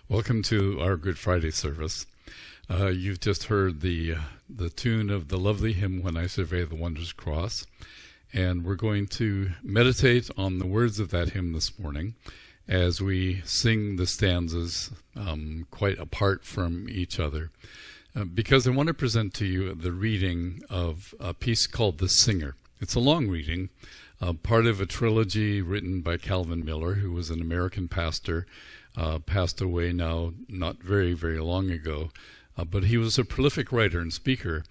Welcome to our Good Friday service. You've just heard the tune of the lovely hymn, When I Survey the Wondrous Cross, and we're going to meditate on the words of that hymn this morning as we sing the stanzas quite apart from each other, because I want to present to you the reading of a piece called The Singer. It's a long reading, part of a trilogy written by Calvin Miller, who was an American pastor, passed away now not very, very long ago, but he was a prolific writer and speaker,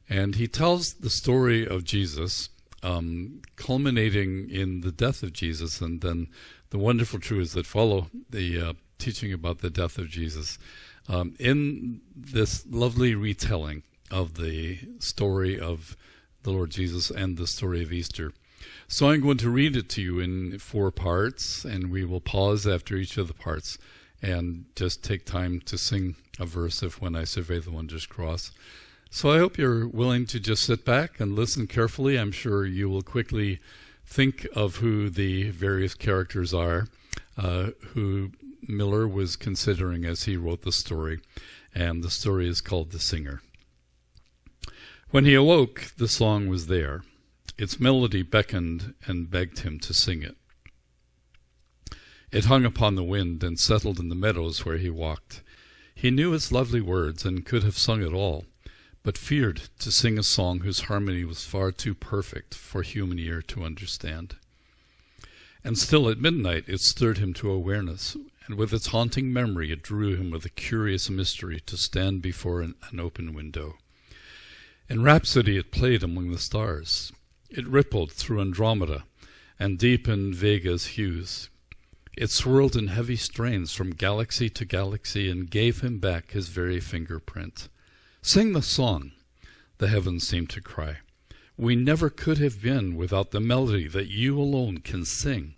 and he tells the story of Jesus, culminating in the death of Jesus and then the wonderful truths that follow the teaching about the death of Jesus, in this lovely retelling of the story of the Lord Jesus and the story of Easter. So I'm going to read it to you in 4 parts, and we will pause after each of the parts and just take time to sing a verse of When I Survey the Wondrous Cross. So I hope you're willing to just sit back and listen carefully. I'm sure you will quickly think of who the various characters are, who Miller was considering as he wrote the story, and the story is called The Singer. When he awoke, the song was there. Its melody beckoned and begged him to sing it. It hung upon the wind and settled in the meadows where he walked. He knew its lovely words and could have sung it all, but feared to sing a song whose harmony was far too perfect for human ear to understand. And still at midnight it stirred him to awareness, and with its haunting memory it drew him with a curious mystery to stand before an open window. In rhapsody it played among the stars. It rippled through Andromeda and deepened Vega's hues. It swirled in heavy strains from galaxy to galaxy and gave him back his very fingerprint. "Sing the song," the heavens seemed to cry. "We never could have been without the melody that you alone can sing."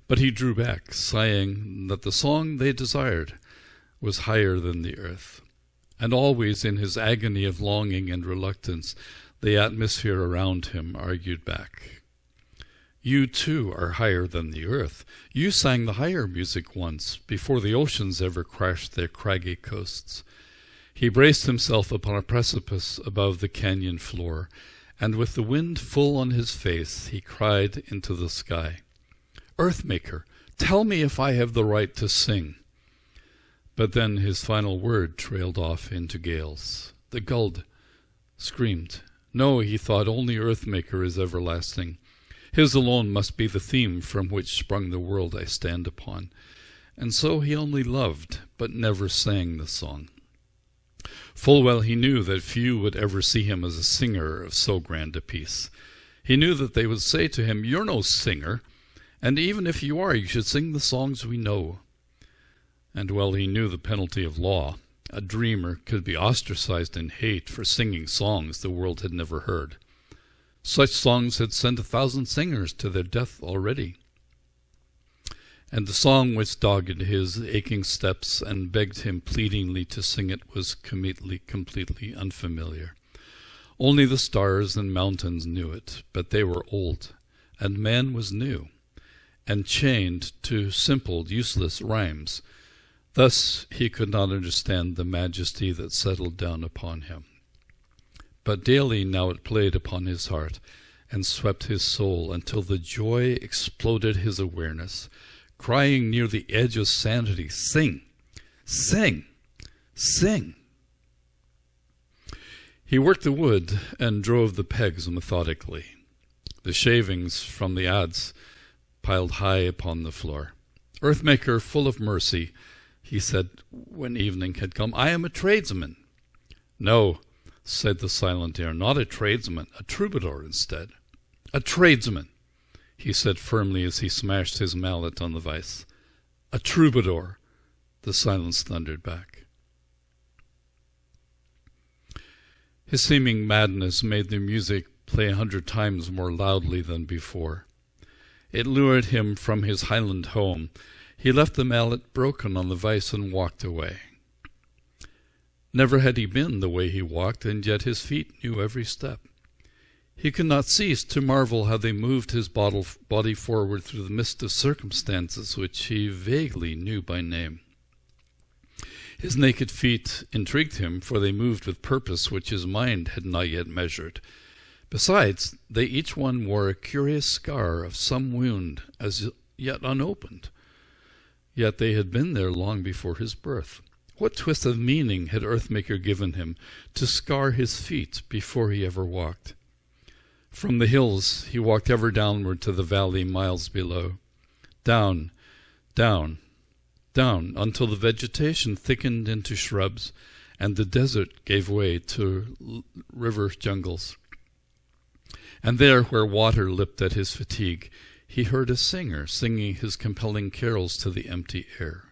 But he drew back, sighing that the song they desired was higher than the earth. And always in his agony of longing and reluctance, the atmosphere around him argued back. "You too are higher than the earth. You sang the higher music once, before the oceans ever crashed their craggy coasts." He braced himself upon a precipice above the canyon floor, and with the wind full on his face, he cried into the sky, "Earthmaker, tell me if I have the right to sing." But then his final word trailed off into gales. The gull screamed. No, he thought, only Earthmaker is everlasting. His alone must be the theme from which sprung the world I stand upon. And so he only loved, but never sang the song. Full well he knew that few would ever see him as a singer of so grand a piece. He knew that they would say to him, "You're no singer, and even if you are, you should sing the songs we know." And well he knew the penalty of law. A dreamer could be ostracized in hate for singing songs the world had never heard. Such songs had sent 1,000 singers to their death already. And the song which dogged his aching steps and begged him pleadingly to sing it was completely unfamiliar. Only the stars and mountains knew it, but they were old, and man was new, and chained to simple, useless rhymes. Thus he could not understand the majesty that settled down upon him. But daily now it played upon his heart and swept his soul until the joy exploded his awareness, crying near the edge of sanity, "Sing! Sing! Sing!" He worked the wood and drove the pegs methodically. The shavings from the adze piled high upon the floor. "Earthmaker, full of mercy," he said when evening had come, "I am a tradesman." "No," said the silent air, "not a tradesman, a troubadour instead." "A tradesman," he said firmly as he smashed his mallet on the vise. "A troubadour," the silence thundered back. His seeming madness made the music play 100 times more loudly than before. It lured him from his highland home. He left the mallet broken on the vise and walked away. Never had he been the way he walked, and yet his feet knew every step. He could not cease to marvel how they moved his body forward through the mist of circumstances which he vaguely knew by name. His naked feet intrigued him, for they moved with purpose which his mind had not yet measured. Besides, they each one wore a curious scar of some wound as yet unopened. Yet they had been there long before his birth. What twist of meaning had Earthmaker given him to scar his feet before he ever walked? From the hills he walked ever downward to the valley miles below. Down, down, down, until the vegetation thickened into shrubs and the desert gave way to river jungles. And there, where water lipped at his fatigue, he heard a singer singing his compelling carols to the empty air.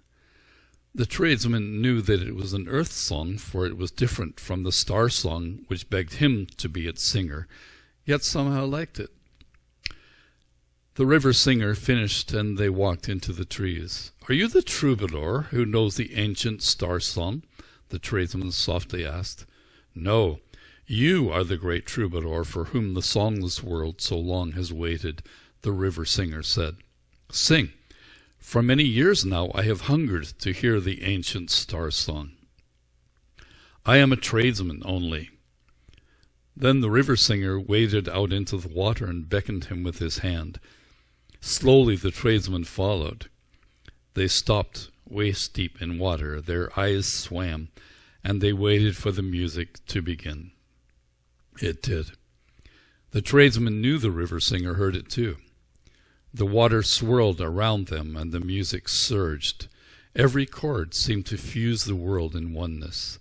The tradesman knew that it was an earth song, for it was different from the star song which begged him to be its singer, yet somehow liked it. The river singer finished, and they walked into the trees. "Are you the troubadour who knows the ancient star song?" the tradesman softly asked. "No, you are the great troubadour for whom the songless world so long has waited," the river singer said. "Sing. For many years now I have hungered to hear the ancient star song." "I am a tradesman only." Then the river singer waded out into the water and beckoned him with his hand. Slowly the tradesman followed. They stopped waist deep in water, their eyes swam, and they waited for the music to begin. It did. The tradesman knew the river singer heard it too. The water swirled around them, and the music surged. Every chord seemed to fuse the world in oneness.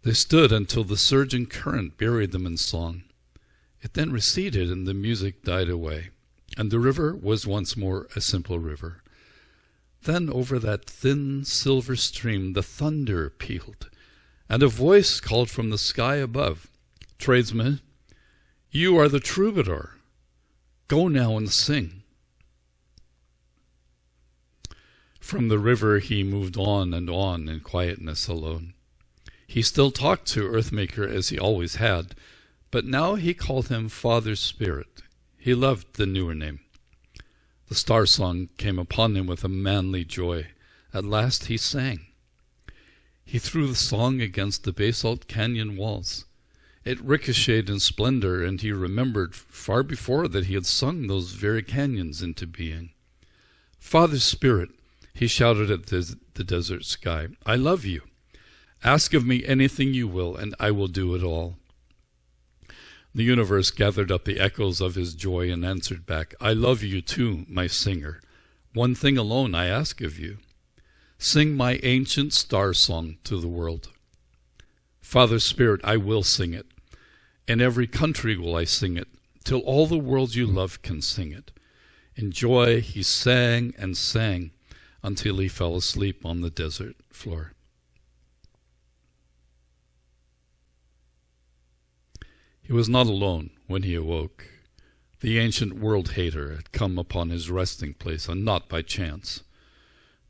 They stood until the surging current buried them in song. It then receded, and the music died away, and the river was once more a simple river. Then over that thin silver stream the thunder pealed, and a voice called from the sky above, "Tradesman, you are the troubadour. Go now and sing." From the river he moved on and on in quietness alone. He still talked to Earthmaker as he always had, but now he called him Father Spirit. He loved the newer name. The star song came upon him with a manly joy. At last he sang. He threw the song against the basalt canyon walls. It ricocheted in splendor, and he remembered far before that he had sung those very canyons into being. "Father Spirit," he shouted at the desert sky, "I love you. Ask of me anything you will, and I will do it all." The universe gathered up the echoes of his joy and answered back, "I love you too, my singer. One thing alone I ask of you. Sing my ancient star song to the world." "Father Spirit, I will sing it. In every country will I sing it, till all the world you love can sing it." In joy he sang and sang until he fell asleep on the desert floor. He was not alone when he awoke. The ancient world-hater had come upon his resting place, and not by chance.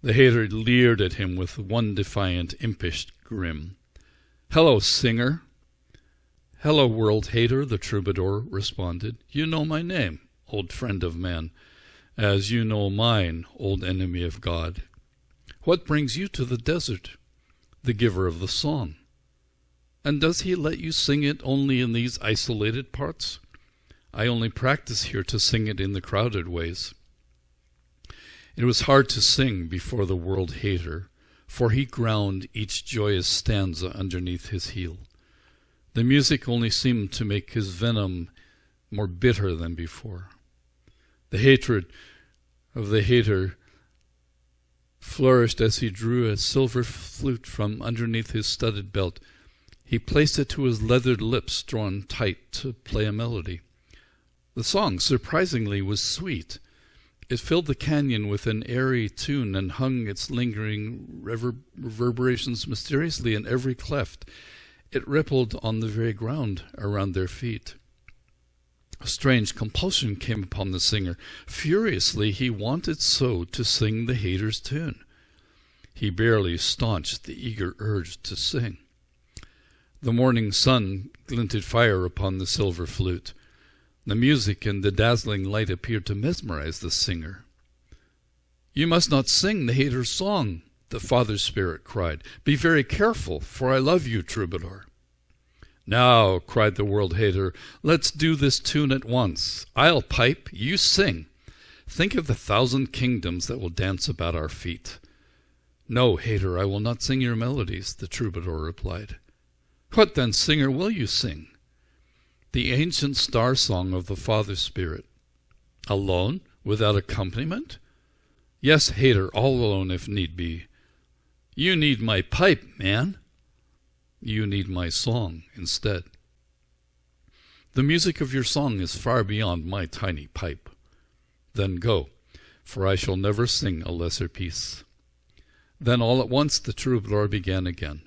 The hater leered at him with one defiant, impish grin. "Hello, singer." "Hello, world-hater," the troubadour responded. "You know my name, old friend of man, as you know mine, old enemy of God. What brings you to the desert, the giver of the song? And does he let you sing it only in these isolated parts? I only practice here to sing it in the crowded ways." It was hard to sing before the world-hater, for he ground each joyous stanza underneath his heel. The music only seemed to make his venom more bitter than before. The hatred of the hater flourished as he drew a silver flute from underneath his studded belt. He placed it to his leathered lips, drawn tight to play a melody. The song, surprisingly, was sweet. It filled the canyon with an airy tune and hung its lingering reverberations mysteriously in every cleft. It rippled on the very ground around their feet. A strange compulsion came upon the singer. Furiously he wanted so to sing the hater's tune. He barely staunched the eager urge to sing. The morning sun glinted fire upon the silver flute. The music and the dazzling light appeared to mesmerize the singer. "You must not sing the hater's song," the Father Spirit cried. "Be very careful, for I love you, troubadour." "Now," cried the world hater, "let's do this tune at once. I'll pipe, you sing. Think of the 1,000 kingdoms that will dance about our feet." "No, hater, I will not sing your melodies," the troubadour replied. "What then, singer, will you sing?" "The ancient star song of the Father Spirit." "Alone, without accompaniment?" "Yes, hater, all alone if need be." "You need my pipe, man." "You need my song instead." "The music of your song is far beyond my tiny pipe." "Then go, for I shall never sing a lesser piece." Then all at once the troubadour began again.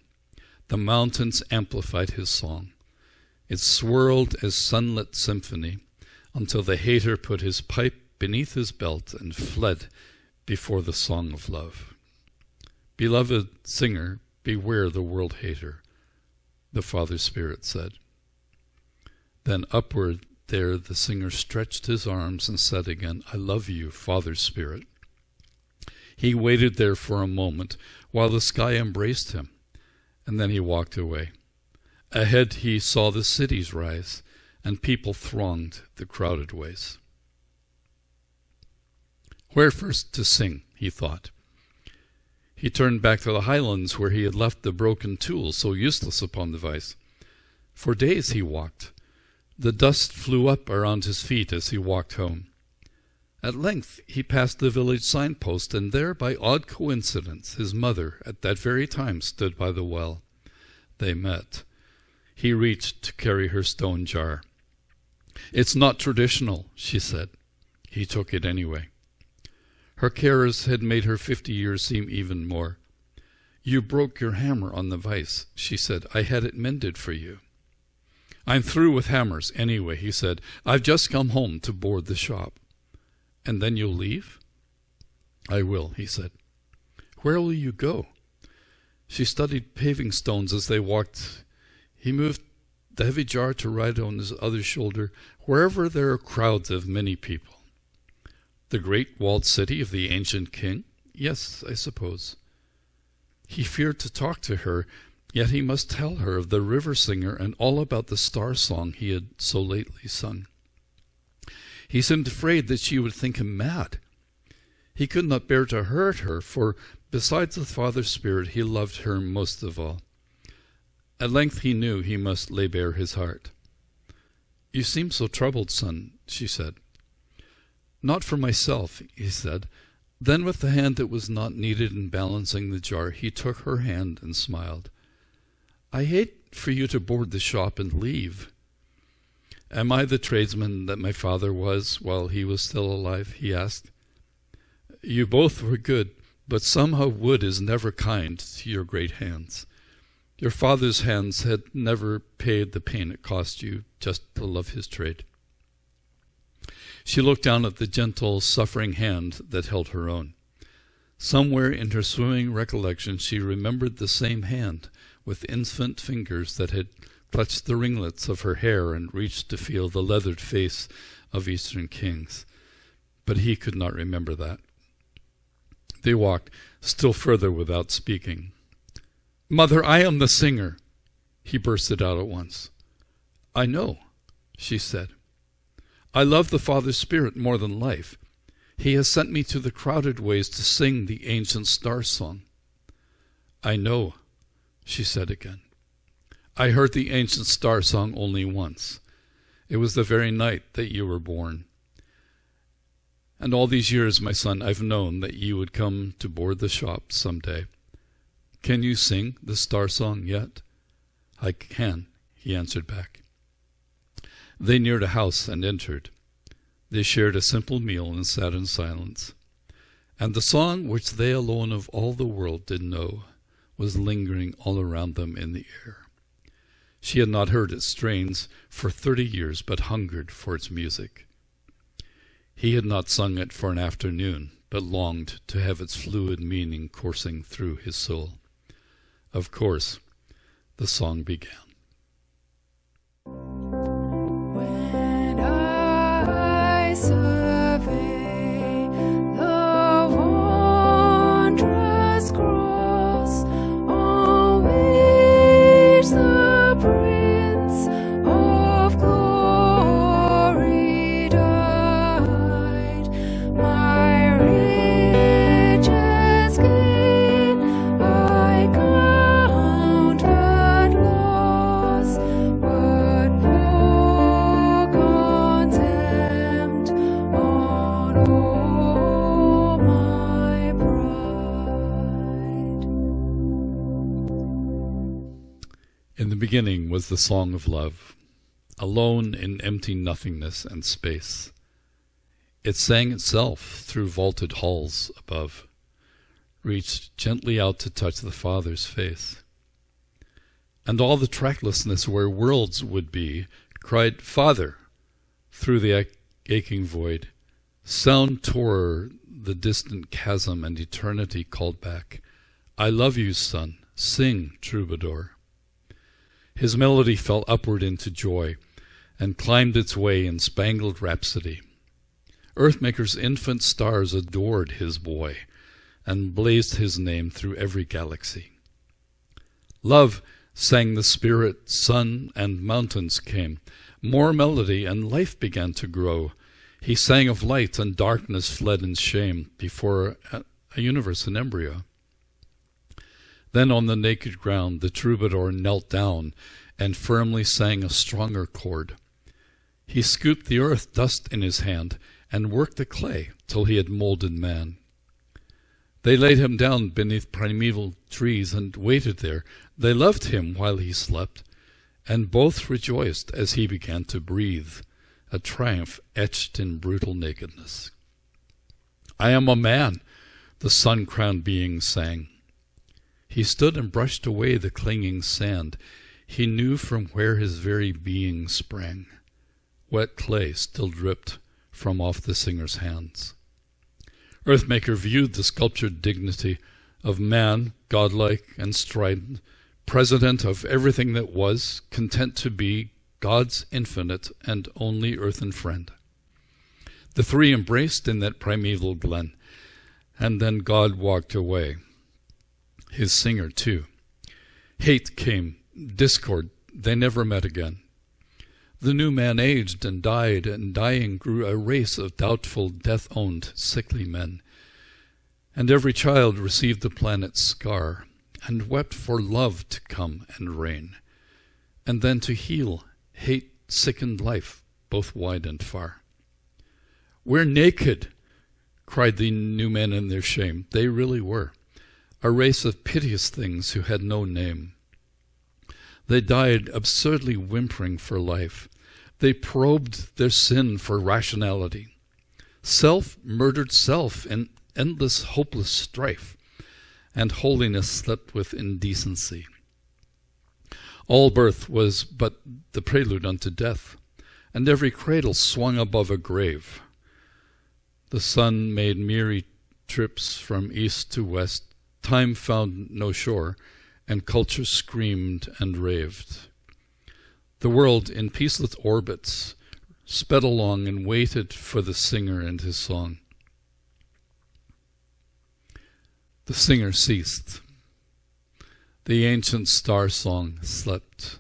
The mountains amplified his song. It swirled as sunlit symphony until the hater put his pipe beneath his belt and fled before the song of love. "Beloved singer, beware the world hater," the Father Spirit said. Then upward there the singer stretched his arms and said again, "I love you, Father Spirit." He waited there for a moment while the sky embraced him, and then he walked away. Ahead he saw the cities rise, and people thronged the crowded ways. Where first to sing, he thought. He turned back to the highlands where he had left the broken tool so useless upon the vise. For days he walked. The dust flew up around his feet as he walked home. At length he passed the village signpost, and there, by odd coincidence, his mother at that very time stood by the well. They met. He reached to carry her stone jar. "It's not traditional," she said. He took it anyway. Her carers had made her 50 years seem even more. "You broke your hammer on the vise," she said. "I had it mended for you." "I'm through with hammers anyway," he said. "I've just come home to board the shop." "And then you'll leave?" "I will," he said. "Where will you go?" She studied paving stones as they walked. He moved the heavy jar to ride on his other shoulder, "Wherever there are crowds of many people." "The great walled city of the ancient king?" "Yes, I suppose." He feared to talk to her, yet he must tell her of the river singer and all about the star song he had so lately sung. He seemed afraid that she would think him mad. He could not bear to hurt her, for besides the Father Spirit he loved her most of all. At length he knew he must lay bare his heart. "You seem so troubled, son," she said. "Not for myself," he said. Then with the hand that was not needed in balancing the jar, he took her hand and smiled. "I hate for you to board the shop and leave." "Am I the tradesman that my father was while he was still alive?" he asked. "You both were good, but somehow wood is never kind to your great hands. Your father's hands had never paid the pain it cost you just to love his trade." She looked down at the gentle, suffering hand that held her own. Somewhere in her swimming recollection she remembered the same hand, with infant fingers that had clutched the ringlets of her hair and reached to feel the leathered face of Eastern kings. But he could not remember that. They walked still further without speaking. "Mother, I am the singer," he bursted out at once. "I know," she said. "I love the Father Spirit more than life. He has sent me to the crowded ways to sing the ancient star song." "I know," she said again. "I heard the ancient star song only once. It was the very night that you were born. And all these years, my son, I've known that you would come to board the shop someday. Can you sing the star song yet?" "I can," he answered back. They neared a house and entered. They shared a simple meal and sat in silence. And the song which they alone of all the world did know was lingering all around them in the air. She had not heard its strains for 30 years, but hungered for its music. He had not sung it for an afternoon, but longed to have its fluid meaning coursing through his soul. Of course, the song began. When I survey the wondrous cross, beginning was the song of love, alone in empty nothingness and space. It sang itself through vaulted halls above, reached gently out to touch the Father's face. And all the tracklessness where worlds would be cried, Father, through the aching void. Sound tore the distant chasm, and eternity called back, I love you, son, sing, troubadour. His melody fell upward into joy, and climbed its way in spangled rhapsody. Earthmaker's infant stars adored his boy, and blazed his name through every galaxy. Love, sang the spirit, sun and mountains came. More melody, and life began to grow. He sang of light, and darkness fled in shame before a universe in embryo. Then on the naked ground the troubadour knelt down and firmly sang a stronger chord. He scooped the earth dust in his hand and worked the clay till he had molded man. They laid him down beneath primeval trees and waited there. They loved him while he slept, and both rejoiced as he began to breathe, a triumph etched in brutal nakedness. I am a man, the sun-crowned being sang. He stood and brushed away the clinging sand. He knew from where his very being sprang. Wet clay still dripped from off the singer's hands. Earthmaker viewed the sculptured dignity of man, godlike and strident, president of everything that was, content to be God's infinite and only earthen friend. The three embraced in that primeval glen, and then God walked away, his singer too. Hate came, discord, they never met again. The new man aged and died, and dying grew a race of doubtful, death-owned, sickly men. And every child received the planet's scar, and wept for love to come and reign, and then to heal hate sickened life, both wide and far. We're naked, cried the new men in their shame. They really were, a race of piteous things who had no name. They died absurdly whimpering for life. They probed their sin for rationality. Self murdered self in endless hopeless strife, and holiness slept with indecency. All birth was but the prelude unto death, and every cradle swung above a grave. The sun made merry trips from east to west. Time found no shore, and culture screamed and raved. The world in peaceless orbits sped along and waited for the singer and his song. The singer ceased. The ancient star song slept.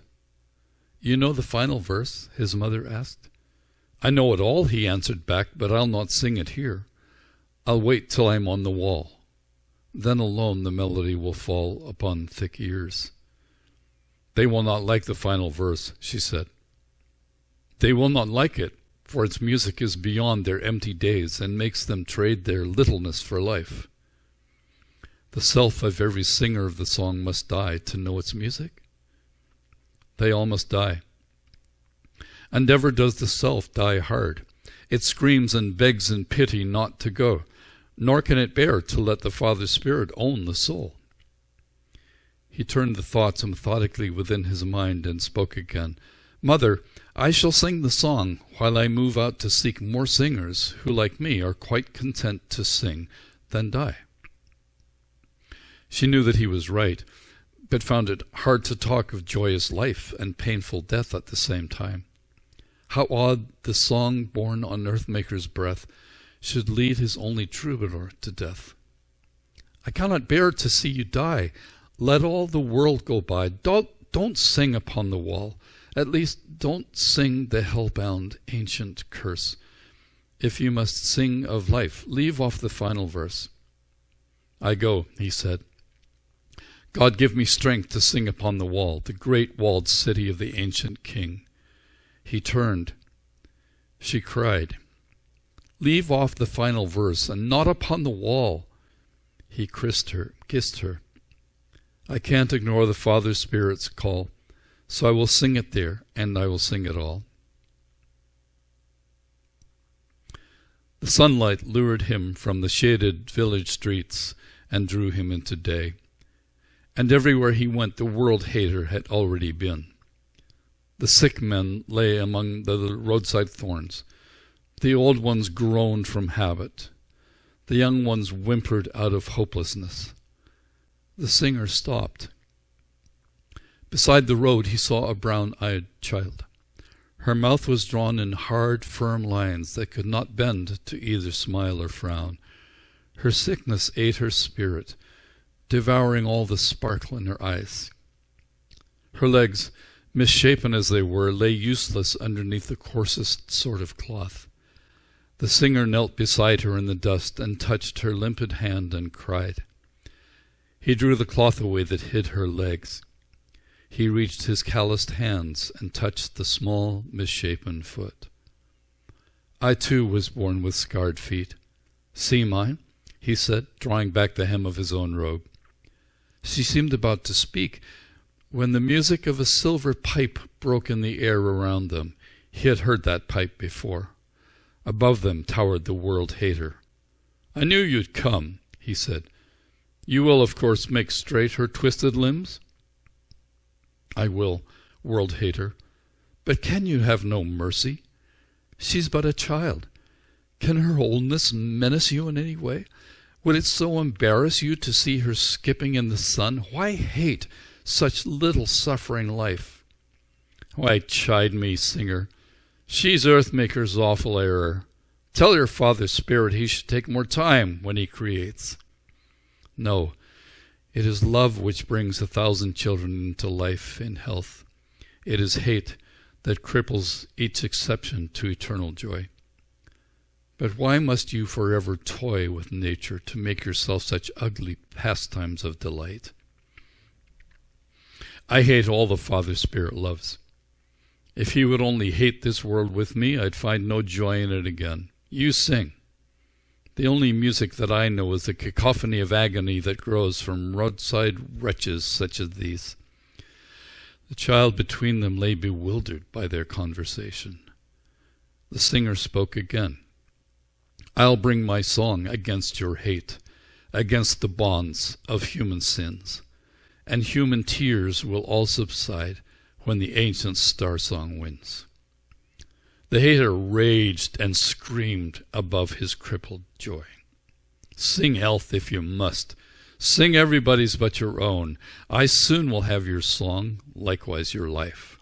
You know the final verse? His mother asked. I know it all, he answered back, but I'll not sing it here. I'll wait till I'm on the wall. Then alone the melody will fall upon thick ears. They will not like the final verse, she said. They will not like it, for its music is beyond their empty days and makes them trade their littleness for life. The self of every singer of the song must die to know its music. They all must die. And ever does the self die hard. It screams and begs in pity not to go, nor can it bear to let the Father's Spirit own the soul. He turned the thoughts methodically within his mind and spoke again. Mother, I shall sing the song while I move out to seek more singers who, like me, are quite content to sing, then die. She knew that he was right, but found it hard to talk of joyous life and painful death at the same time. How odd the song born on Earthmaker's breath should lead his only troubadour to death. I cannot bear to see you die. Let all the world go by. Don't sing upon the wall. At least don't sing the hell-bound ancient curse. If you must sing of life, leave off the final verse. I go, he said. God give me strength to sing upon the wall, the great walled city of the ancient king. He turned. She cried, leave off the final verse, and not upon the wall. He kissed her. I can't ignore the Father Spirit's call. So I will sing it there, and I will sing it all. The sunlight lured him from the shaded village streets and drew him into day. And everywhere he went the world-hater had already been. The sick men lay among the roadside thorns. The old ones groaned from habit. The young ones whimpered out of hopelessness. The singer stopped. Beside the road he saw a brown-eyed child. Her mouth was drawn in hard, firm lines that could not bend to either smile or frown. Her sickness ate her spirit, devouring all the sparkle in her eyes. Her legs, misshapen as they were, lay useless underneath the coarsest sort of cloth. The singer knelt beside her in the dust and touched her limpid hand and cried. He drew the cloth away that hid her legs. He reached his calloused hands and touched the small, misshapen foot. I too was born with scarred feet. See mine, he said, drawing back the hem of his own robe. She seemed about to speak, when the music of a silver pipe broke in the air around them. He had heard that pipe before. Above them towered the world-hater. I knew you'd come, he said. You will, of course, make straight her twisted limbs? I will, world-hater. But can you have no mercy? She's but a child. Can her oldness menace you in any way? Would it so embarrass you to see her skipping in the sun? Why hate such little suffering life? Why chide me, singer? She's Earthmaker's awful error. Tell your father spirit he should take more time when he creates. No, it is love which brings 1,000 children into life in health. It is hate that cripples each exception to eternal joy. But why must you forever toy with nature to make yourself such ugly pastimes of delight? I hate all the Father Spirit loves. If he would only hate this world with me, I'd find no joy in it again. You sing. The only music that I know is the cacophony of agony that grows from roadside wretches such as these. The child between them lay bewildered by their conversation. The singer spoke again. I'll bring my song against your hate, against the bonds of human sins, and human tears will all subside when the ancient star song wins. The hater raged and screamed above his crippled joy. Sing health if you must. Sing everybody's but your own. I soon will have your song, likewise your life.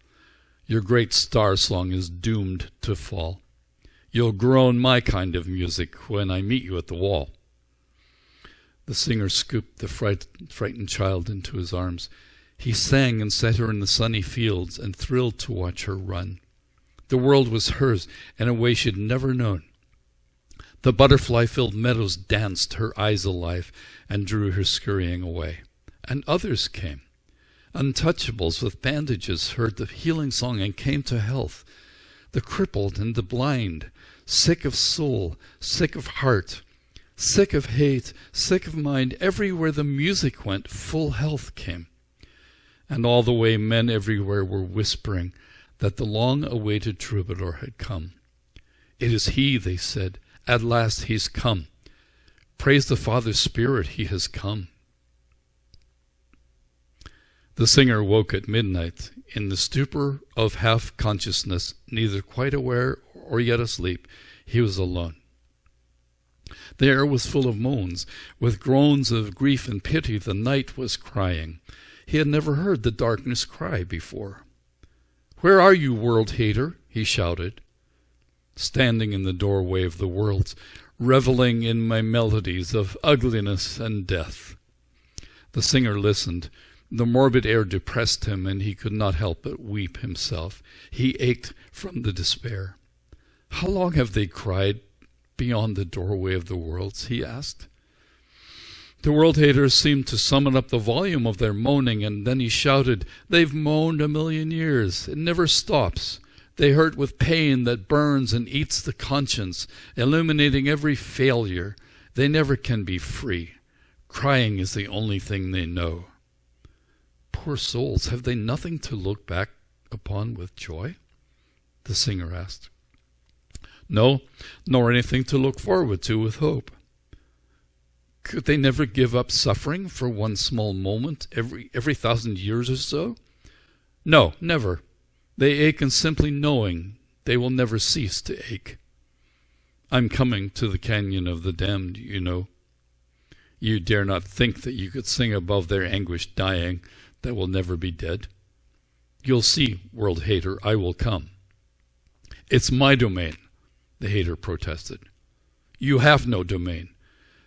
Your great star song is doomed to fall. You'll groan my kind of music when I meet you at the wall. The singer scooped the frightened child into his arms. He sang and set her in the sunny fields and thrilled to watch her run. The world was hers in a way she'd never known. The butterfly-filled meadows danced, her eyes alive, and drew her scurrying away. And others came. Untouchables with bandages heard the healing song and came to health. The crippled and the blind, sick of soul, sick of heart, sick of hate, sick of mind, everywhere the music went, full health came. And all the way men everywhere were whispering that the long-awaited troubadour had come. It is he, they said. At last he's come. Praise the Father Spirit, he has come. The singer woke at midnight in the stupor of half-consciousness, neither quite aware or yet asleep. He was alone. The air was full of moans. With groans of grief and pity, the night was crying. He had never heard the darkness cry before. Where are you, world-hater? He shouted, standing in the doorway of the worlds, reveling in my melodies of ugliness and death. The singer listened. The morbid air depressed him, and he could not help but weep himself. He ached from the despair. How long have they cried beyond the doorway of the worlds? He asked. The world-haters seemed to summon up the volume of their moaning, and then he shouted, They've moaned 1,000,000 years. It never stops. They hurt with pain that burns and eats the conscience, illuminating every failure. They never can be free. Crying is the only thing they know. Poor souls, have they nothing to look back upon with joy? The singer asked. No, nor anything to look forward to with hope. Could they never give up suffering for one small moment every 1,000 years or so? No, never. They ache in simply knowing they will never cease to ache. I'm coming to the canyon of the damned, you know. You dare not think that you could sing above their anguish dying that will never be dead. You'll see, world hater, I will come. It's my domain, the hater protested. You have no domain.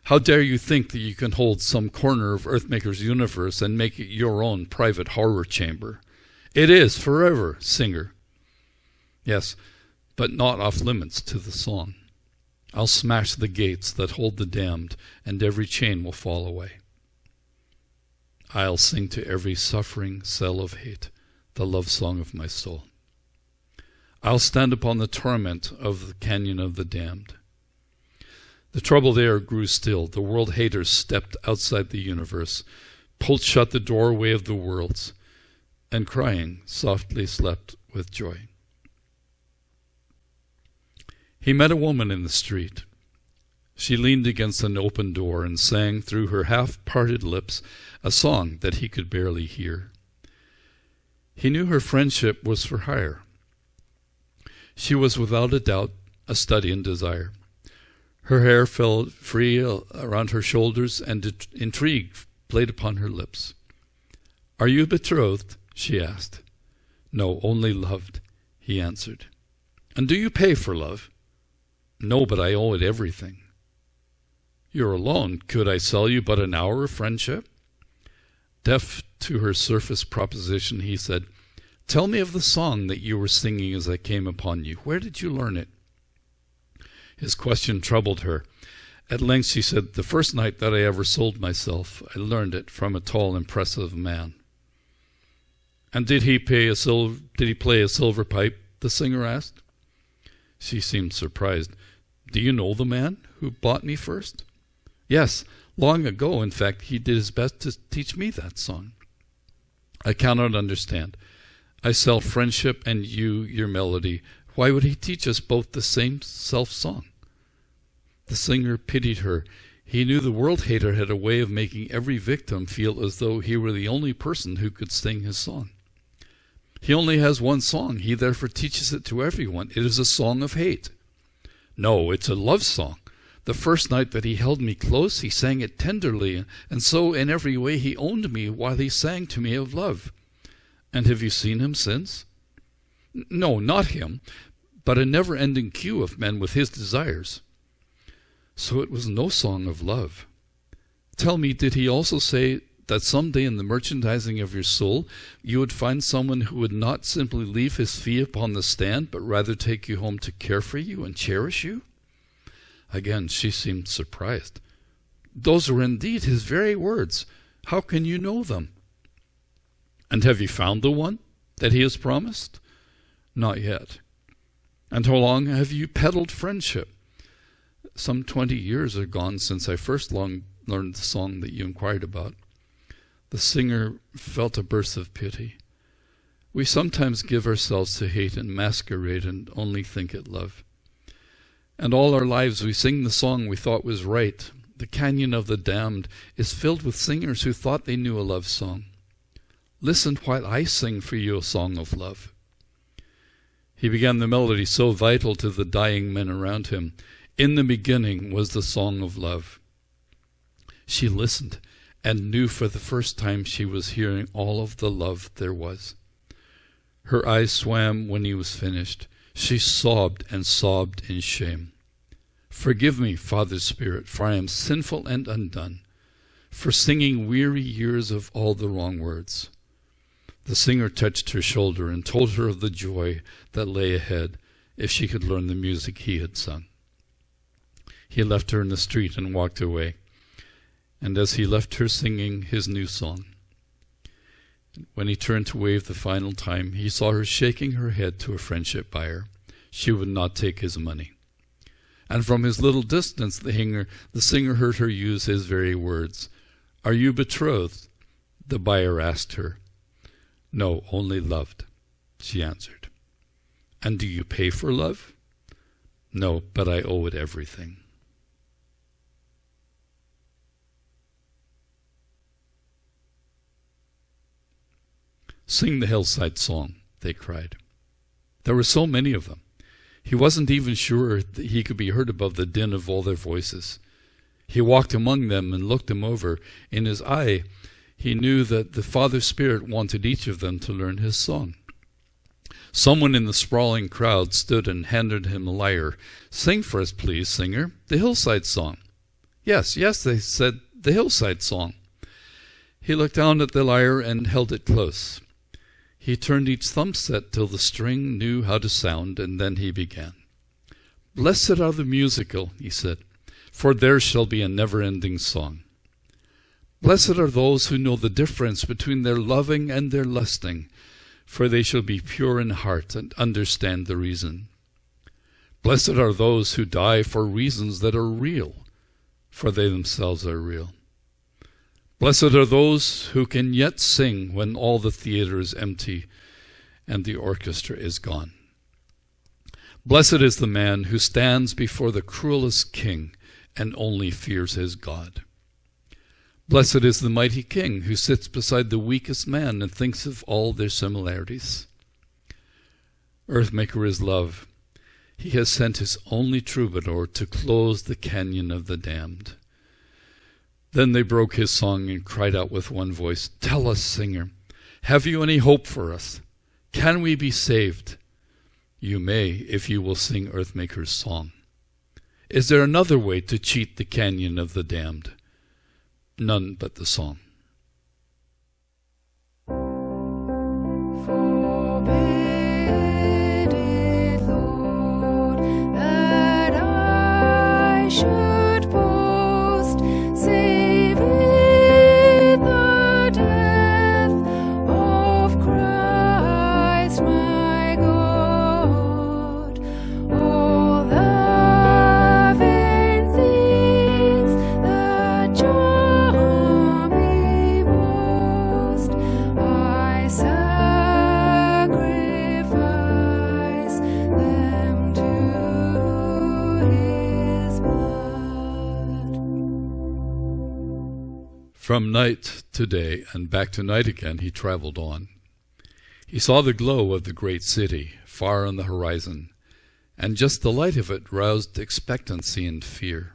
How dare you think that you can hold some corner of Earthmaker's universe and make it your own private horror chamber? It is forever, singer. Yes, but not off limits to the song. I'll smash the gates that hold the damned, and every chain will fall away. I'll sing to every suffering cell of hate the love song of my soul. I'll stand upon the torment of the canyon of the damned. The troubled air grew still. The world haters stepped outside the universe, pulled shut the doorway of the worlds, and crying softly slept with joy. He met a woman in the street. She leaned against an open door and sang through her half-parted lips a song that he could barely hear. He knew her friendship was for hire. She was without a doubt a study in desire. Her hair fell free around her shoulders, and intrigue played upon her lips. "Are you betrothed?" she asked. "No, only loved," he answered. "And do you pay for love?" "No, but I owe it everything." "You're alone. Could I sell you but an hour of friendship?" Deaf to her surface proposition, he said, "Tell me of the song that you were singing as I came upon you. Where did you learn it?" His question troubled her. At length she said, "The first night that I ever sold myself, I learned it from a tall, impressive man." "And did he play a silver pipe?" the singer asked. She seemed surprised. "Do you know the man who bought me first?" "Yes, long ago. In fact, he did his best to teach me that song." "I cannot understand. I sell friendship and you your melody. Why would he teach us both the same self-song?" The singer pitied her. He knew the world hater had a way of making every victim feel as though he were the only person who could sing his song. He only has one song. He therefore teaches it to everyone. It is a song of hate. "No, it's a love song. The first night that he held me close, he sang it tenderly, and so in every way he owned me while he sang to me of love." "And have you seen him since?" "No, not him, but a never-ending queue of men with his desires." "So it was no song of love. Tell me, did he also say that someday in the merchandising of your soul you would find someone who would not simply leave his fee upon the stand, but rather take you home to care for you and cherish you?" Again she seemed surprised. "Those are indeed his very words. How can you know them?" "And have you found the one that he has promised?" "Not yet." "And how long have you peddled friendship?" "Some 20 years are gone since I first learned the song that you inquired about." The singer felt a burst of pity. "We sometimes give ourselves to hate and masquerade and only think it love. And all our lives we sing the song we thought was right. The canyon of the damned is filled with singers who thought they knew a love song. Listen while I sing for you a song of love." He began the melody so vital to the dying men around him. "In the beginning was the song of love." She listened and knew for the first time she was hearing all of the love there was. Her eyes swam when he was finished. She sobbed and sobbed in shame. "Forgive me, Father Spirit, for I am sinful and undone, for singing weary years of all the wrong words." The singer touched her shoulder and told her of the joy that lay ahead if she could learn the music he had sung. He left her in the street and walked away, and as he left her singing his new song, when he turned to wave the final time, he saw her shaking her head to a friendship buyer. She would not take his money. And from his little distance the singer heard her use his very words. "Are you betrothed?" the buyer asked her. No, only loved, she answered. And do you pay for love? No, but I owe it everything. Sing the hillside song, they cried. There were so many of them. He wasn't even sure that he could be heard above the din of all their voices. He walked among them and looked them over. In his eye, he knew that the Father Spirit wanted each of them to learn his song. Someone in the sprawling crowd stood and handed him a lyre. Sing for us, please, singer, the hillside song. Yes, yes, they said, the hillside song. He looked down at the lyre and held it close. He turned each thumb set till the string knew how to sound, and then he began. Blessed are the musical, he said, for theirs shall be a never-ending song. Blessed are those who know the difference between their loving and their lusting, for they shall be pure in heart and understand the reason. Blessed are those who die for reasons that are real, for they themselves are real. Blessed are those who can yet sing when all the theater is empty and the orchestra is gone. Blessed is the man who stands before the cruelest king and only fears his God. Blessed is the mighty king who sits beside the weakest man and thinks of all their similarities. Earthmaker is love. He has sent his only troubadour to close the canyon of the damned. Then they broke his song and cried out with one voice, Tell us, singer, have you any hope for us? Can we be saved? You may, if you will sing Earthmaker's song. Is there another way to cheat the canyon of the damned? None but the song. Forbid it, Lord, that I should boast, save in the death of Christ my God. All the vain things that charm me most, I sacrifice them to his blood. From night to day and back to night again he traveled on. He saw the glow of the great city far on the horizon, and just the light of it roused expectancy and fear.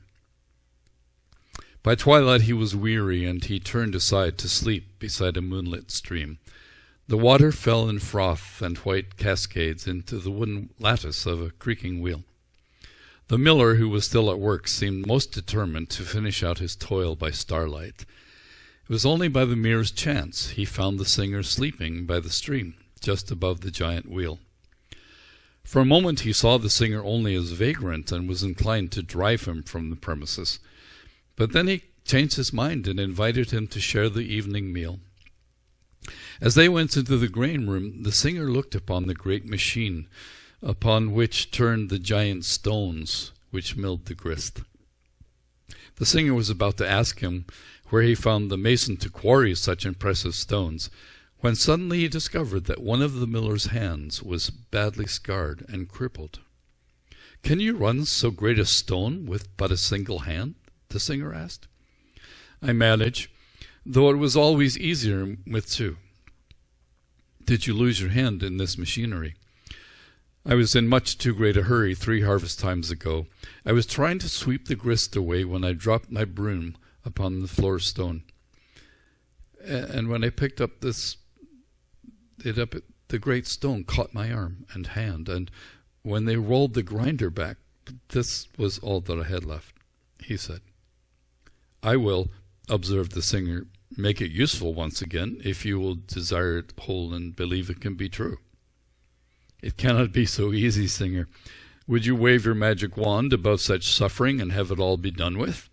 By twilight he was weary, and he turned aside to sleep beside a moonlit stream. The water fell in froth and white cascades into the wooden lattice of a creaking wheel. The miller, who was still at work, seemed most determined to finish out his toil by starlight. It was only by the merest chance he found the singer sleeping by the stream, just above the giant wheel. For a moment he saw the singer only as vagrant and was inclined to drive him from the premises. But then he changed his mind and invited him to share the evening meal. As they went into the grain room, the singer looked upon the great machine upon which turned the giant stones which milled the grist. The singer was about to ask him where he found the mason to quarry such impressive stones, when suddenly he discovered that one of the miller's hands was badly scarred and crippled. "Can you run so great a stone with but a single hand?" the singer asked. "I manage, though it was always easier with two." "Did you lose your hand in this machinery?" "I was in much too great a hurry 3 harvest times ago. I was trying to sweep the grist away when I dropped my broom upon the floor stone. And when I picked up the great stone caught my arm and hand, and when they rolled the grinder back, this was all that I had left," he said. "I will," observed the singer, "make it useful once again, if you will desire it whole and believe it can be true." "It cannot be so easy, singer. Would you wave your magic wand above such suffering and have it all be done with?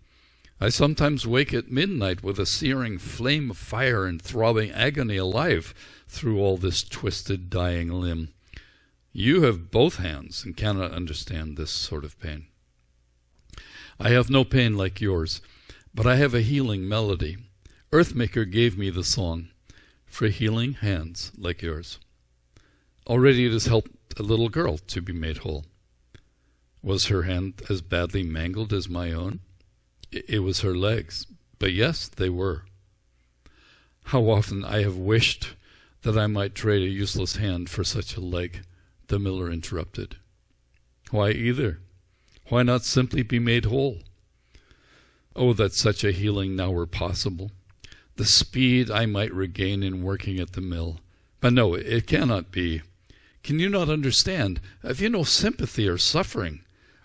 I sometimes wake at midnight with a searing flame of fire and throbbing agony alive through all this twisted, dying limb. You have both hands and cannot understand this sort of pain." "I have no pain like yours, but I have a healing melody. Earthmaker gave me the song. for healing hands like yours. Already it has helped a little girl to be made whole. Was her hand as badly mangled as my own? It was her legs, but yes, they were. How often I have wished that I might trade a useless hand for such a leg, the miller interrupted. Why either? Why not simply be made whole? Oh, that such a healing now were possible. The speed I might regain in working at the mill. But no, it cannot be. Can you not understand? Have you no sympathy or suffering?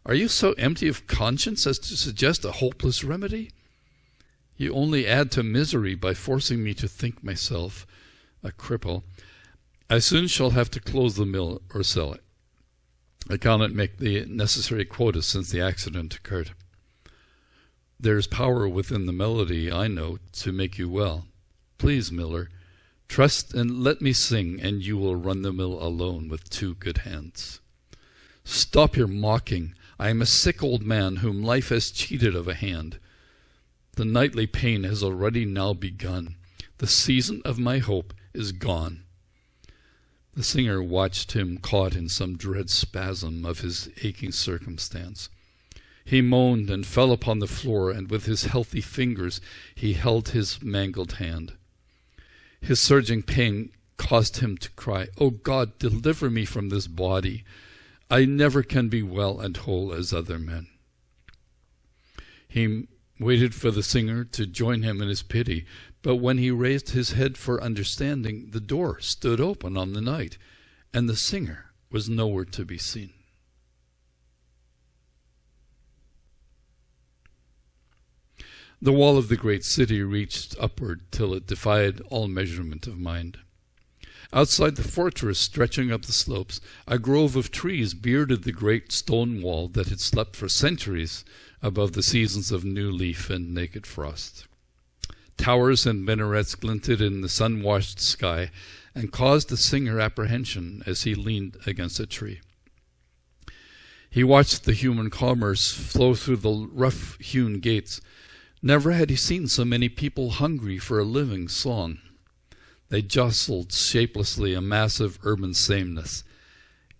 Are you so empty of conscience as to suggest a hopeless remedy? You only add to misery by forcing me to think myself a cripple. I soon shall have to close the mill or sell it. I cannot make the necessary quota since the accident occurred. There is power within the melody, I know, to make you well. Please, miller, trust and let me sing, and you will run the mill alone with 2 good hands. Stop your mocking. I am a sick old man whom life has cheated of a hand. The nightly pain has already now begun. The season of my hope is gone. The singer watched him caught in some dread spasm of his aching circumstance. He moaned and fell upon the floor, and with his healthy fingers he held his mangled hand. His surging pain caused him to cry, "O God, deliver me from this body. I never can be well and whole as other men." He waited for the singer to join him in his pity, but when he raised his head for understanding, the door stood open on the night, and the singer was nowhere to be seen. The wall of the great city reached upward till it defied all measurement of mind. Outside the fortress, stretching up the slopes, a grove of trees bearded the great stone wall that had slept for centuries above the seasons of new leaf and naked frost. Towers and minarets glinted in the sun-washed sky and caused the singer apprehension as he leaned against a tree. He watched the human commerce flow through the rough-hewn gates. Never had he seen so many people hungry for a living song. They jostled shapelessly a massive urban sameness.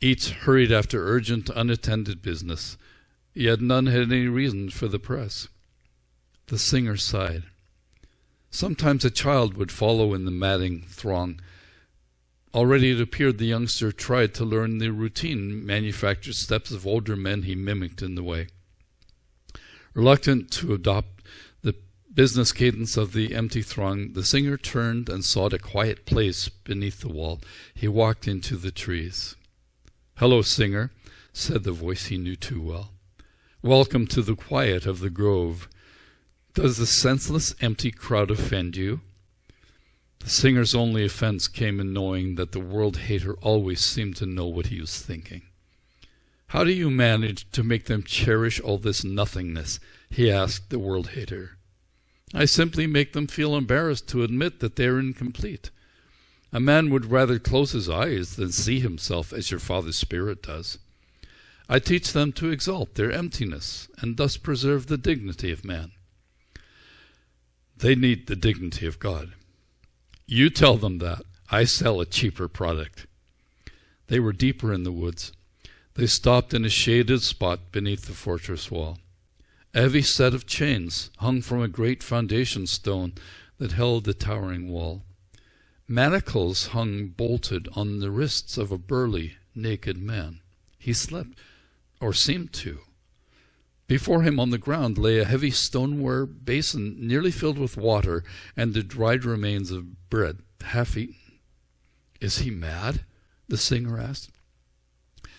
Each hurried after urgent, unattended business, yet none had any reason for the press. The singer sighed. Sometimes a child would follow in the madding throng. Already it appeared the youngster tried to learn the routine manufactured steps of older men he mimicked in the way. Reluctant to adopt the business cadence of the empty throng, the singer turned and sought a quiet place beneath the wall. He walked into the trees. "Hello, singer," said the voice he knew too well. "Welcome to the quiet of the grove. Does the senseless, empty crowd offend you?" The singer's only offense came in knowing that the world-hater always seemed to know what he was thinking. "How do you manage to make them cherish all this nothingness?" he asked the world-hater. "I simply make them feel embarrassed to admit that they are incomplete. A man would rather close his eyes than see himself as your Father's Spirit does. I teach them to exalt their emptiness and thus preserve the dignity of man. They need the dignity of God. You tell them that. I sell a cheaper product." They were deeper in the woods. They stopped in a shaded spot beneath the fortress wall. A heavy set of chains hung from a great foundation stone that held the towering wall. Manacles hung bolted on the wrists of a burly, naked man. He slept, or seemed to. Before him on the ground lay a heavy stoneware basin nearly filled with water and the dried remains of bread, half eaten. "Is he mad?" the singer asked.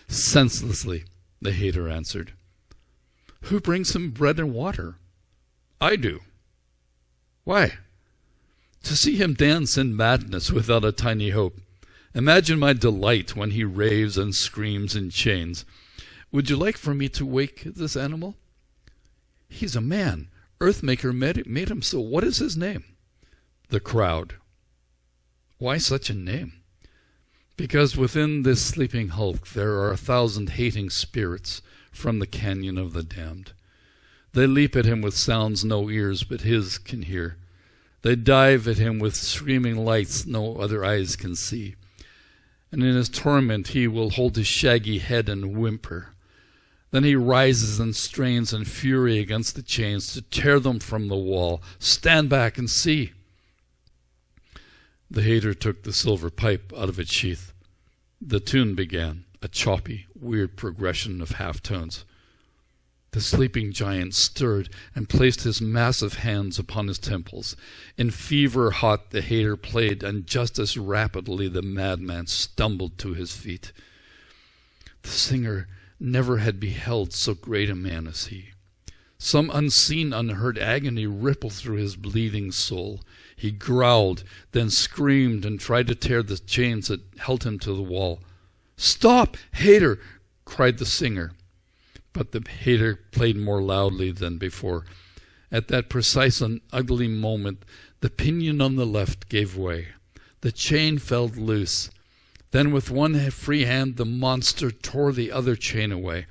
"Senselessly," the hater answered. "Who brings him bread and water?" "I do." "Why?" "To see him dance in madness without a tiny hope. Imagine my delight when he raves and screams in chains. Would you like for me to wake this animal?" "He's a man. Earthmaker made him so. What is his name?" "The Crowd." "Why such a name?" "Because within this sleeping hulk there are 1,000 hating spirits from the canyon of the damned. They leap at him with sounds no ears but his can hear. They dive at him with screaming lights no other eyes can see. And in his torment he will hold his shaggy head and whimper. Then he rises and strains in fury against the chains to tear them from the wall. Stand back and see. The hater took the silver pipe out of its sheath. The tune began, a choppy, weird progression of half-tones. The sleeping giant stirred and placed his massive hands upon his temples. In fever hot the hater played, and just as rapidly the madman stumbled to his feet. The singer never had beheld so great a man as he. Some unseen, unheard agony rippled through his bleeding soul. He growled, then screamed and tried to tear the chains that held him to the wall. "Stop, hater!" cried the singer. But the hater played more loudly than before. At that precise and ugly moment, the pinion on the left gave way. The chain fell loose. Then with one free hand the monster tore the other chain away.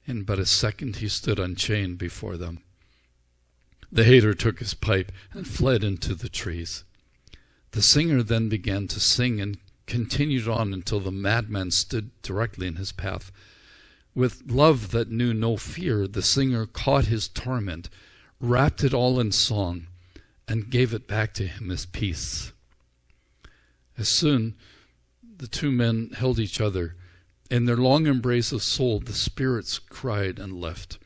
In but a second he stood unchained before them. The hater took his pipe and fled into the trees. The singer then began to sing and continued on until the madman stood directly in his path. With love that knew no fear, the singer caught his torment, wrapped it all in song, and gave it back to him as peace. As soon the two men held each other. In their long embrace of soul, the spirits cried and left.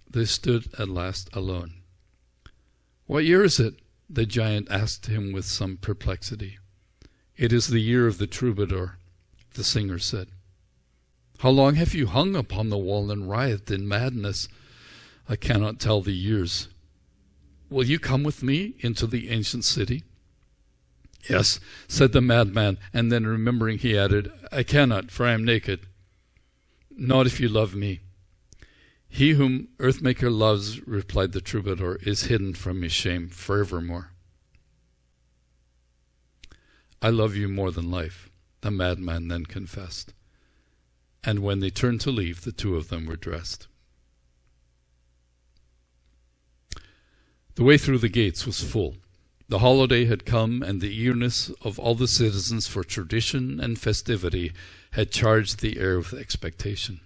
They stood at last alone. "What year is it?" the giant asked him with some perplexity. "It is the year of the troubadour," the singer said. "How long have you hung upon the wall and writhed in madness?" "I cannot tell the years." "Will you come with me into the ancient city?" "Yes," said the madman, and then remembering he added, "I cannot, for I am naked." "Not if you love me." "He whom Earthmaker loves," replied the troubadour, "is hidden from his shame forevermore." "I love you more than life," the madman then confessed. And when they turned to leave, the two of them were dressed. The way through the gates was full. The holiday had come, and the eagerness of all the citizens for tradition and festivity had charged the air with expectation.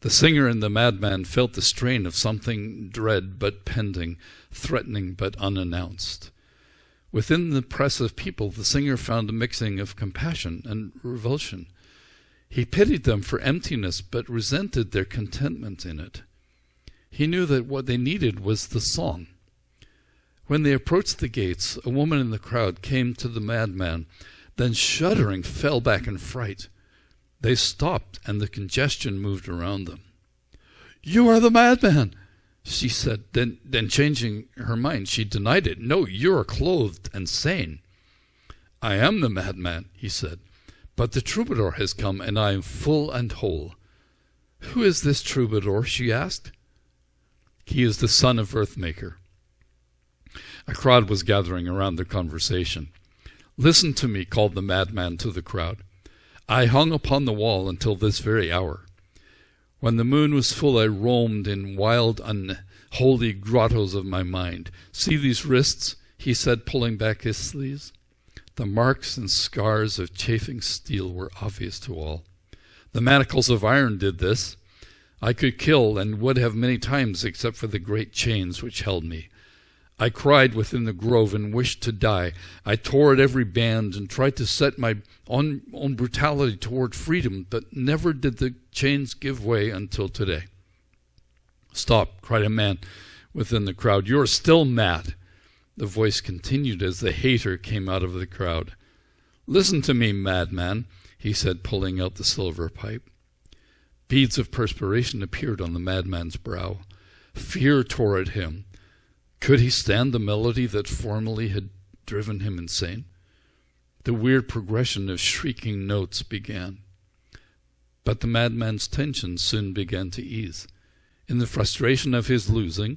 The singer and the madman felt the strain of something dread but pending, threatening but unannounced. Within the press of people, the singer found a mixing of compassion and revulsion. He pitied them for emptiness, but resented their contentment in it. He knew that what they needed was the song. When they approached the gates, a woman in the crowd came to the madman, then shuddering fell back in fright. They stopped, and the congestion moved around them. "You are the madman," she said. Then changing her mind, she denied it. "No, you are clothed and sane." "I am the madman," he said. "But the troubadour has come, and I am full and whole." "Who is this troubadour?" she asked. "He is the son of Earthmaker." A crowd was gathering around their conversation. "Listen to me," called the madman to the crowd. "I hung upon the wall until this very hour. When the moon was full, I roamed in wild, unholy grottos of my mind. See these wrists," he said, pulling back his sleeves. The marks and scars of chafing steel were obvious to all. The manacles of iron did this. I could kill, and would have many times, except for the great chains which held me. I cried within the grove and wished to die. I tore at every band and tried to set my own brutality toward freedom, but never did the chains give way until today." "Stop," cried a man within the crowd. "You are still mad." The voice continued as the hater came out of the crowd. "Listen to me, madman," he said, pulling out the silver pipe. Beads of perspiration appeared on the madman's brow. Fear tore at him. Could he stand the melody that formerly had driven him insane? The weird progression of shrieking notes began. But the madman's tension soon began to ease. In the frustration of his losing,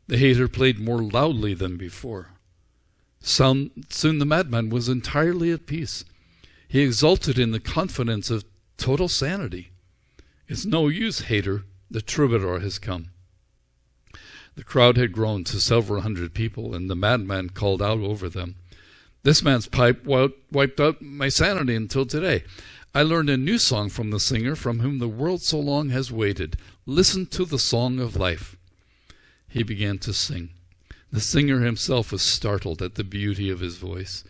the hater played more loudly than before. Soon the madman was entirely at peace. He exulted in the confidence of total sanity. "It's no use, hater. The troubadour has come." The crowd had grown to several hundred people, and the madman called out over them, "This man's pipe wiped out my sanity until today. I learned a new song from the singer from whom the world so long has waited. Listen to the song of life." He began to sing. The singer himself was startled at the beauty of his voice.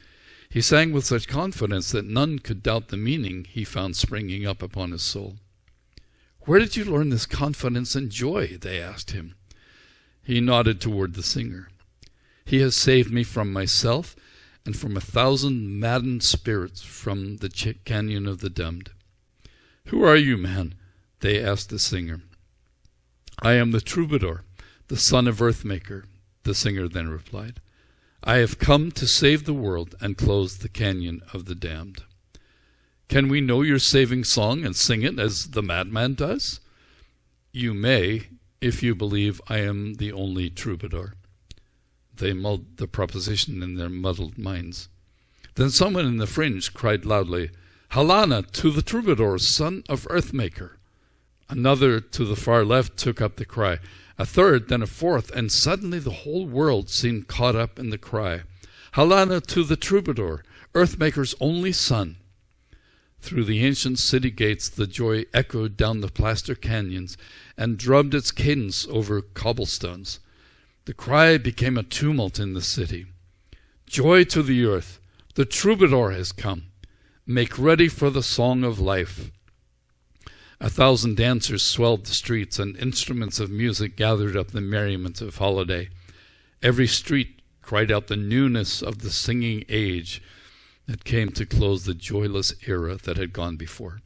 He sang with such confidence that none could doubt the meaning he found springing up upon his soul. "Where did you learn this confidence and joy?" they asked him. He nodded toward the singer. "He has saved me from myself and from 1,000 maddened spirits from the canyon of the damned." "Who are you, man?" they asked the singer. "I am the troubadour, the son of Earthmaker," the singer then replied. "I have come to save the world and close the canyon of the damned." "Can we know your saving song and sing it as the madman does?" "You may, if you believe I am the only troubadour." They mulled the proposition in their muddled minds. Then someone in the fringe cried loudly, "Halana to the troubadour, son of Earthmaker." Another to the far left took up the cry, a third, then a fourth, and suddenly the whole world seemed caught up in the cry, "Halana to the troubadour, Earthmaker's only son." Through the ancient city gates the joy echoed down the plaster canyons and drummed its cadence over cobblestones. The cry became a tumult in the city. "Joy to the earth! The troubadour has come! Make ready for the song of life!" 1,000 dancers swelled the streets, and instruments of music gathered up the merriment of holiday. Every street cried out the newness of the singing age that came to close the joyless era that had gone before.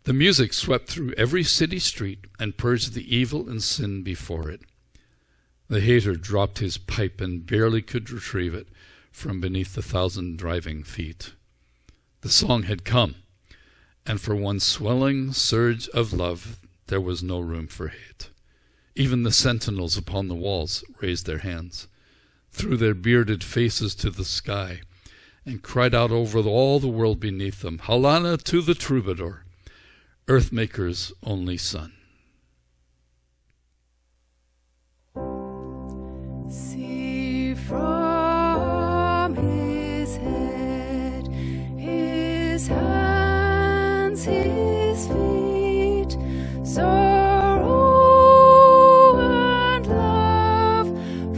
The music swept through every city street and purged the evil and sin before it. The hater dropped his pipe and barely could retrieve it from beneath the 1,000 driving feet. The song had come, and for one swelling surge of love there was no room for hate. Even the sentinels upon the walls raised their hands, threw their bearded faces to the sky, and cried out over all the world beneath them, "Halana to the troubadour, Earthmaker's only son." See from his head, his hands, his feet, sorrow and love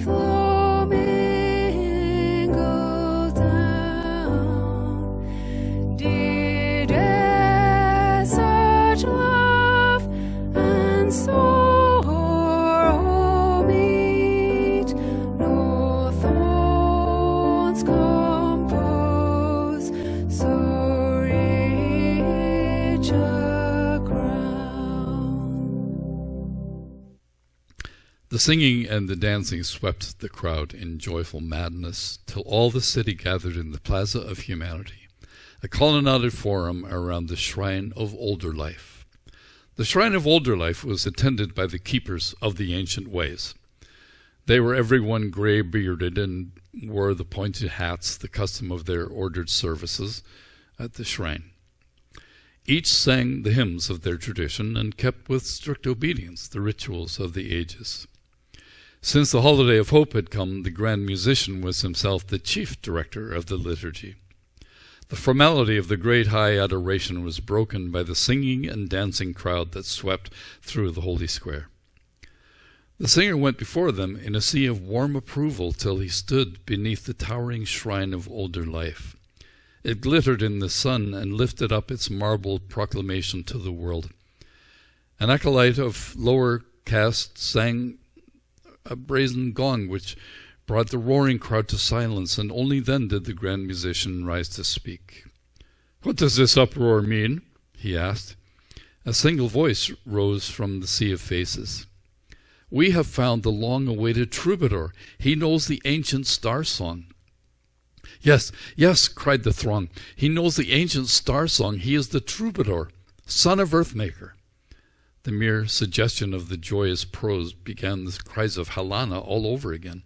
flow mingled down. Did such love and sorrow meet, no thorns compose so rich a crown. The singing and the dancing swept the crowd in joyful madness till all the city gathered in the Plaza of Humanity, a colonnaded forum around the Shrine of Older Life. The Shrine of Older Life was attended by the keepers of the ancient ways. They were every one gray-bearded and wore the pointed hats, the custom of their ordered services at the shrine. Each sang the hymns of their tradition and kept with strict obedience the rituals of the ages. Since the holiday of hope had come, the grand musician was himself the chief director of the liturgy. The formality of the great high adoration was broken by the singing and dancing crowd that swept through the holy square. The singer went before them in a sea of warm approval till he stood beneath the towering shrine of Older Life. It glittered in the sun and lifted up its marble proclamation to the world. An acolyte of lower caste sang a brazen gong which brought the roaring crowd to silence, and only then did the grand musician rise to speak. "What does this uproar mean?" he asked. A single voice rose from the sea of faces. "We have found the long-awaited troubadour. He knows the ancient star song." "Yes, yes," cried the throng. "He knows the ancient star song. He is the troubadour, son of Earthmaker." The mere suggestion of the joyous prose began the cries of Halana all over again.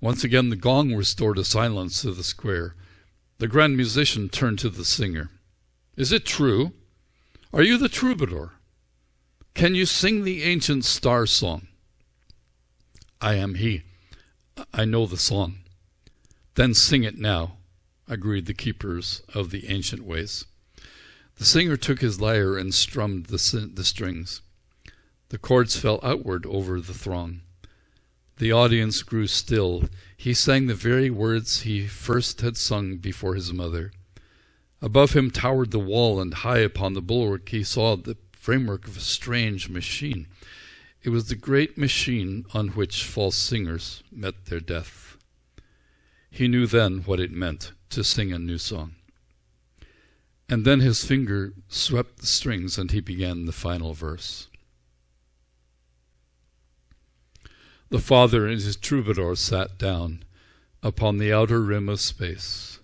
Once again the gong restored a silence to the square. The grand musician turned to the singer. "Is it true? Are you the troubadour? Can you sing the ancient star song?" I am he. I know the song. Then sing it now, agreed the keepers of the ancient ways. The singer took his lyre and strummed the strings. The chords fell outward over the throng. The audience grew still. He sang the very words he first had sung before his mother. Above him towered the wall, and high upon the bulwark he saw the framework of a strange machine. It was the great machine on which false singers met their death. He knew then what it meant to sing a new song. And then his finger swept the strings, and he began the final verse. The father and his troubadour sat down upon the outer rim of space.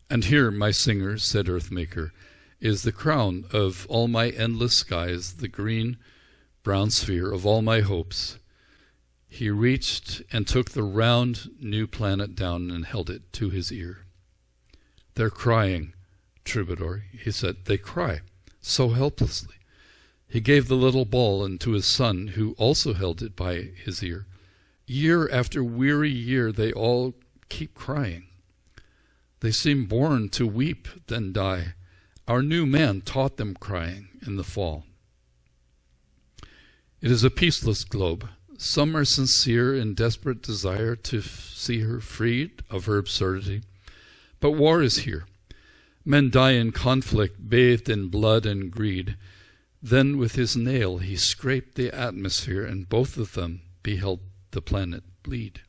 And here, my singer, said Earthmaker, is the crown of all my endless skies, the green, brown sphere of all my hopes. He reached and took the round new planet down and held it to his ear. They're crying, troubadour, he said. They cry so helplessly. He gave the little ball unto his son, who also held it by his ear. Year after weary year, they all keep crying. They seem born to weep, then die. Our new man taught them crying in the fall. It is a peaceless globe. Some are sincere in desperate desire to see her freed of her absurdity. But war is here. Men die in conflict, bathed in blood and greed. Then with his nail he scraped the atmosphere, and both of them beheld the planet bleed.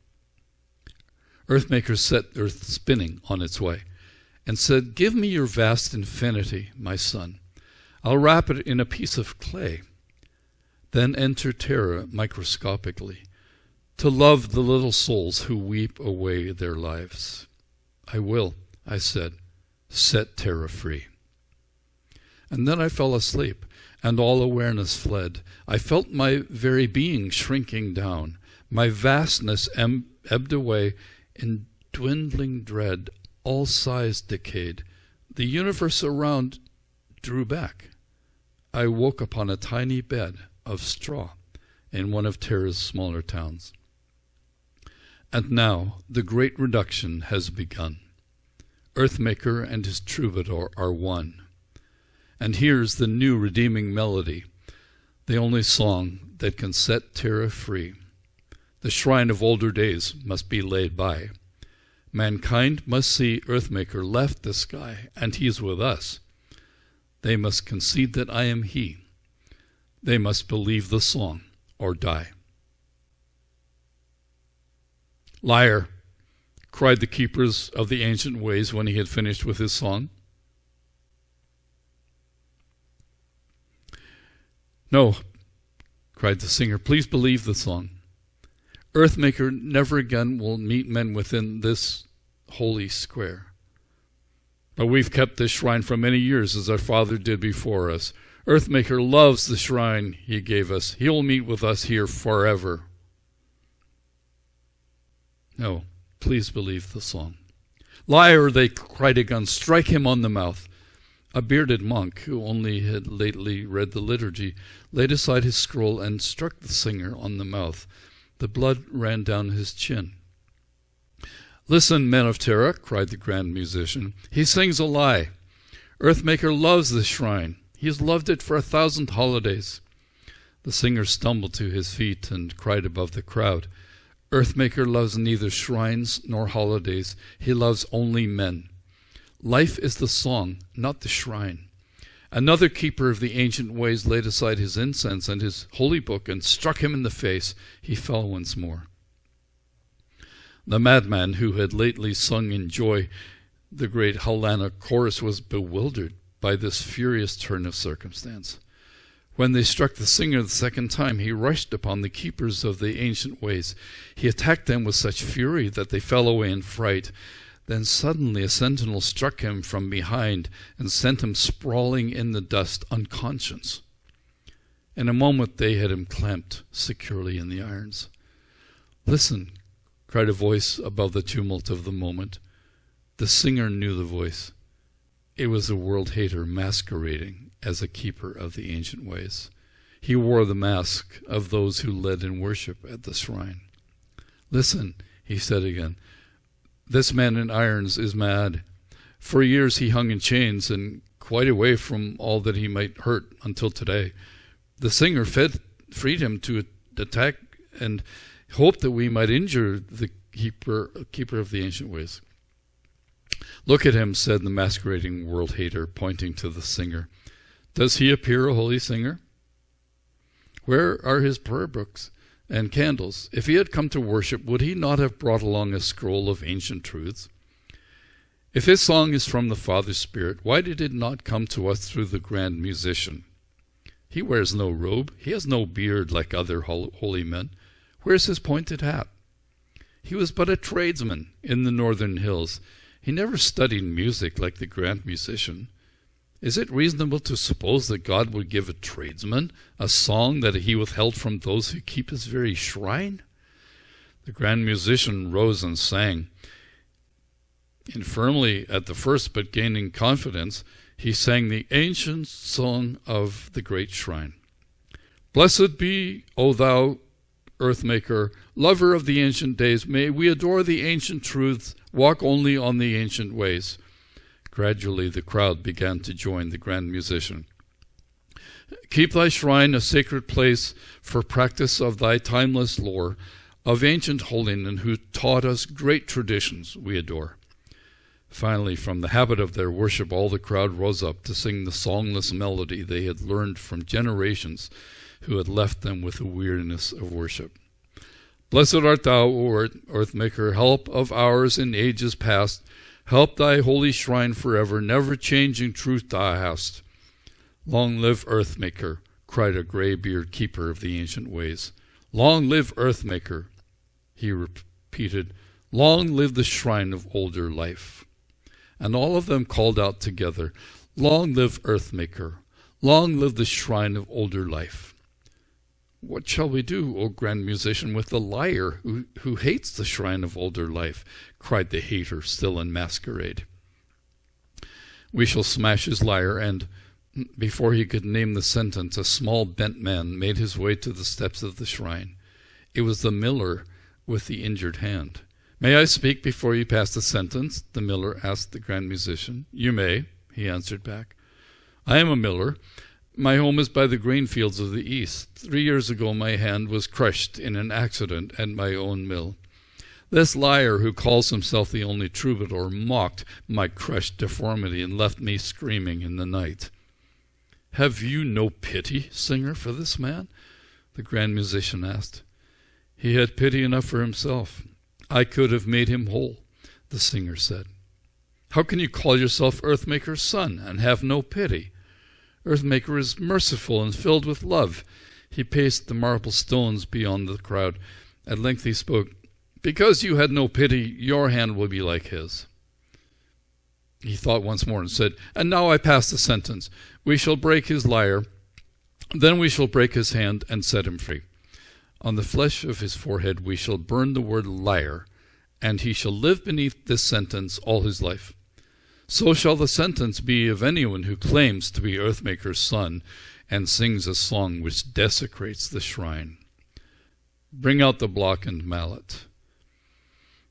Earthmaker set Earth spinning on its way and said, give me your vast infinity, my son. I'll wrap it in a piece of clay. Then enter Terra microscopically, to love the little souls who weep away their lives. I will, I said, set Terra free. And then I fell asleep, and all awareness fled. I felt my very being shrinking down. My vastness ebbed away in dwindling dread. All size decayed. The universe around drew back. I woke upon a tiny bed of straw in one of Terra's smaller towns. And now the great reduction has begun. Earthmaker and his troubadour are one. And here's the new redeeming melody, the only song that can set Terra free. The shrine of older days must be laid by. Mankind must see Earthmaker left the sky, and he's with us. They must concede that I am he. They must believe the song or die. Liar, cried the keepers of the ancient ways when he had finished with his song. No, cried the singer, please believe the song. Earthmaker never again will meet men within this holy square. But we've kept this shrine for many years, as our father did before us. Earthmaker loves the shrine he gave us. He will meet with us here forever. No, please believe the song. Liar, they cried again, strike him on the mouth. A bearded monk, who only had lately read the liturgy, laid aside his scroll and struck the singer on the mouth. The blood ran down his chin. Listen, men of Terra, cried the grand musician. He sings a lie. Earthmaker loves the shrine. He has loved it for 1,000 holidays. The singer stumbled to his feet and cried above the crowd. Earthmaker loves neither shrines nor holidays. He loves only men. Life is the song, not the shrine. Another keeper of the ancient ways laid aside his incense and his holy book and struck him in the face. He fell once more. The madman who had lately sung in joy the great Helena chorus was bewildered by this furious turn of circumstance. When they struck the singer the second time, he rushed upon the keepers of the ancient ways. He attacked them with such fury that they fell away in fright. Then suddenly a sentinel struck him from behind and sent him sprawling in the dust, unconscious. In a moment they had him clamped securely in the irons. Listen, cried a voice above the tumult of the moment. The singer knew the voice. It was a world hater masquerading as a keeper of the ancient ways. He wore the mask of those who led in worship at the shrine. Listen, he said again, this man in irons is mad. For years he hung in chains and quite away from all that he might hurt until today. The singer freed him to attack and hoped that we might injure the keeper of the ancient ways. Look at him, said the masquerading world hater, pointing to the singer. Does he appear a holy singer? Where are his prayer books and candles? If he had come to worship, would he not have brought along a scroll of ancient truths? If his song is from the Father's Spirit, why did it not come to us through the grand musician? He wears no robe. He has no beard like other holy men. Where's his pointed hat? He was but a tradesman in the northern hills. He never studied music like the grand musician. Is it reasonable to suppose that God would give a tradesman a song that he withheld from those who keep his very shrine? The grand musician rose and sang. Infirmly at the first, but gaining confidence, he sang the ancient song of the great shrine. Blessed be, O thou earthmaker, lover of the ancient days, may we adore the ancient truths, walk only on the ancient ways. Gradually the crowd began to join the grand musician. Keep thy shrine a sacred place for practice of thy timeless lore, of ancient holiness who taught us great traditions we adore. Finally, from the habit of their worship, all the crowd rose up to sing the songless melody they had learned from generations who had left them with the weariness of worship. Blessed art thou, O earthmaker, help of ours in ages past. Help thy holy shrine forever, never-changing truth thou hast. Long live Earthmaker, cried a grey-beard keeper of the ancient ways. Long live Earthmaker, he repeated. Long live the shrine of older life. And all of them called out together, Long live Earthmaker, long live the shrine of older life. What shall we do, O grand musician, with the liar who hates the shrine of older life? Cried the hater, still in masquerade. We shall smash his lyre, and before he could name the sentence, a small bent man made his way to the steps of the shrine. It was the miller with the injured hand. May I speak before you pass the sentence? The miller asked the grand musician. You may, he answered back. I am a miller. My home is by the grain fields of the east. 3 years ago my hand was crushed in an accident at my own mill. This liar who calls himself the only troubadour mocked my crushed deformity and left me screaming in the night. Have you no pity, singer, for this man? The grand musician asked. He had pity enough for himself. I could have made him whole, the singer said. How can you call yourself Earthmaker's son and have no pity? Earthmaker is merciful and filled with love. He paced the marble stones beyond the crowd. At length he spoke. Because you had no pity, your hand will be like his. He thought once more and said, And now I pass the sentence. We shall break his lyre, then we shall break his hand and set him free. On the flesh of his forehead we shall burn the word liar, and he shall live beneath this sentence all his life. So shall the sentence be of anyone who claims to be Earthmaker's son and sings a song which desecrates the shrine. Bring out the block and mallet.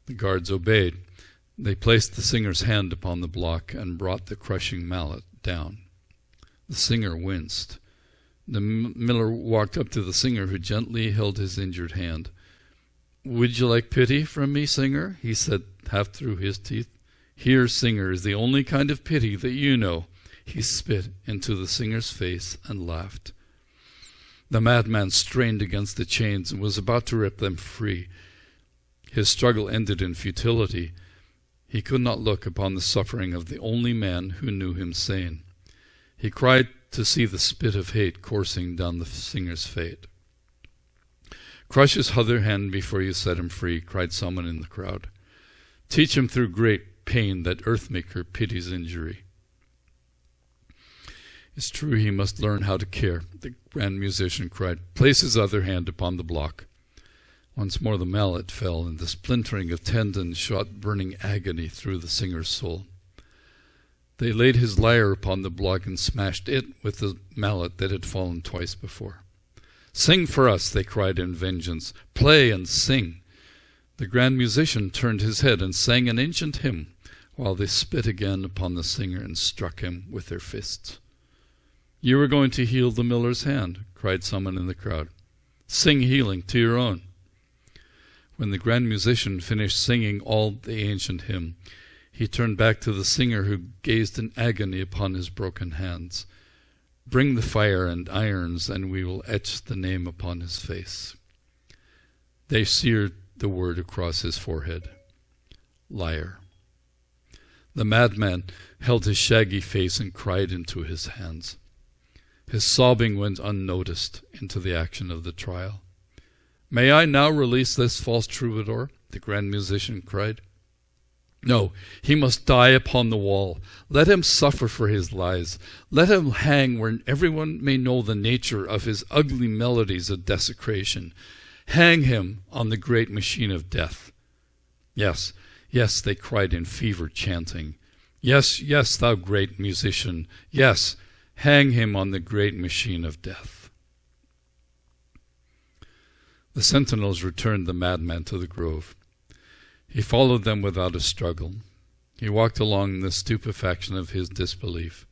The guards obeyed. They placed the singer's hand upon the block and brought the crushing mallet down. The singer winced. The miller walked up to the singer, who gently held his injured hand. Would you like pity from me, singer? He said, half through his teeth. Here, singer, is the only kind of pity that you know. He spit into the singer's face and laughed. The madman strained against the chains and was about to rip them free. His struggle ended in futility. He could not look upon the suffering of the only man who knew him sane. He cried to see the spit of hate coursing down the singer's fate. Crush his other hand before you set him free, cried someone in the crowd. Teach him through great pain that Earthmaker pities injury. It's true he must learn how to care, the grand musician cried. Place his other hand upon the block. Once more the mallet fell, and the splintering of tendons shot burning agony through the singer's soul. They laid his lyre upon the block and smashed it with the mallet that had fallen twice before. Sing for us, they cried in vengeance. Play and sing. The grand musician turned his head and sang an ancient hymn, while they spit again upon the singer and struck him with their fists. "You are going to heal the miller's hand," cried someone in the crowd. "Sing healing to your own." When the grand musician finished singing all the ancient hymn, he turned back to the singer, who gazed in agony upon his broken hands. "Bring the fire and irons, and we will etch the name upon his face." They seared the word across his forehead: liar. The madman held his shaggy face and cried into his hands. His sobbing went unnoticed into the action of the trial. "May I now release this false troubadour?" the grand musician cried. "No, he must die upon the wall. Let him suffer for his lies. Let him hang where everyone may know the nature of his ugly melodies of desecration. Hang him on the great machine of death." "Yes, yes," they cried in fevered chanting. "Yes, yes, thou great musician. Yes, hang him on the great machine of death." The sentinels returned the madman to the grove. He followed them without a struggle. He walked along in the stupefaction of his disbelief.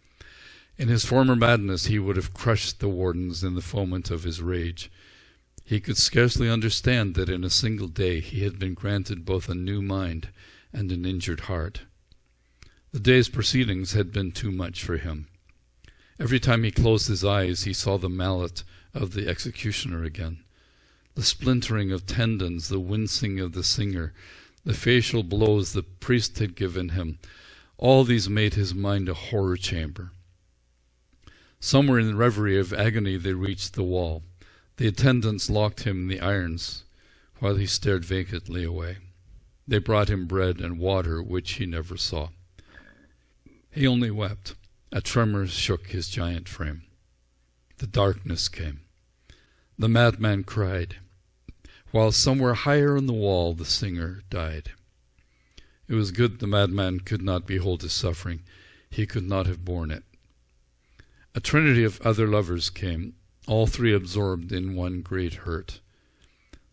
In his former madness he would have crushed the wardens in the foment of his rage. He could scarcely understand that in a single day he had been granted both a new mind and an injured heart. The day's proceedings had been too much for him. Every time he closed his eyes he saw the mallet of the executioner again. The splintering of tendons, the wincing of the singer, the facial blows the priest had given him, all these made his mind a horror chamber. Somewhere in the reverie of agony they reached the wall. The attendants locked him in the irons, while he stared vacantly away. They brought him bread and water, which he never saw. He only wept. A tremor shook his giant frame. The darkness came. The madman cried, while somewhere higher on the wall the singer died. It was good the madman could not behold his suffering. He could not have borne it. A trinity of other lovers came, all three absorbed in one great hurt.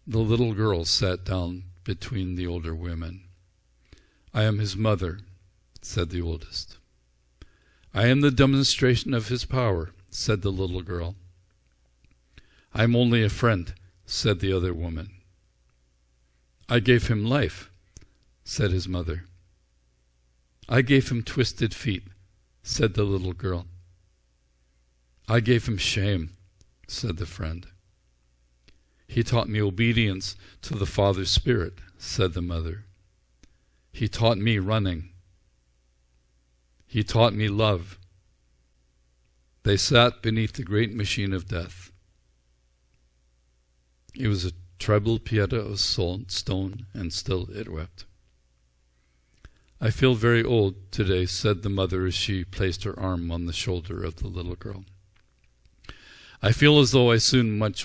The little girl sat down between the older women. "I am his mother," said the oldest. "I am the demonstration of his power," said the little girl. "I am only a friend," said the other woman. "I gave him life," said his mother. "I gave him twisted feet," said the little girl. "I gave him shame," said the friend. "He taught me obedience to the Father's Spirit," said the mother. "He taught me running. He taught me love." They sat beneath the great machine of death. It was a treble pieta of stone, and still it wept. "I feel very old today," said the mother as she placed her arm on the shoulder of the little girl. "I feel as though I soon must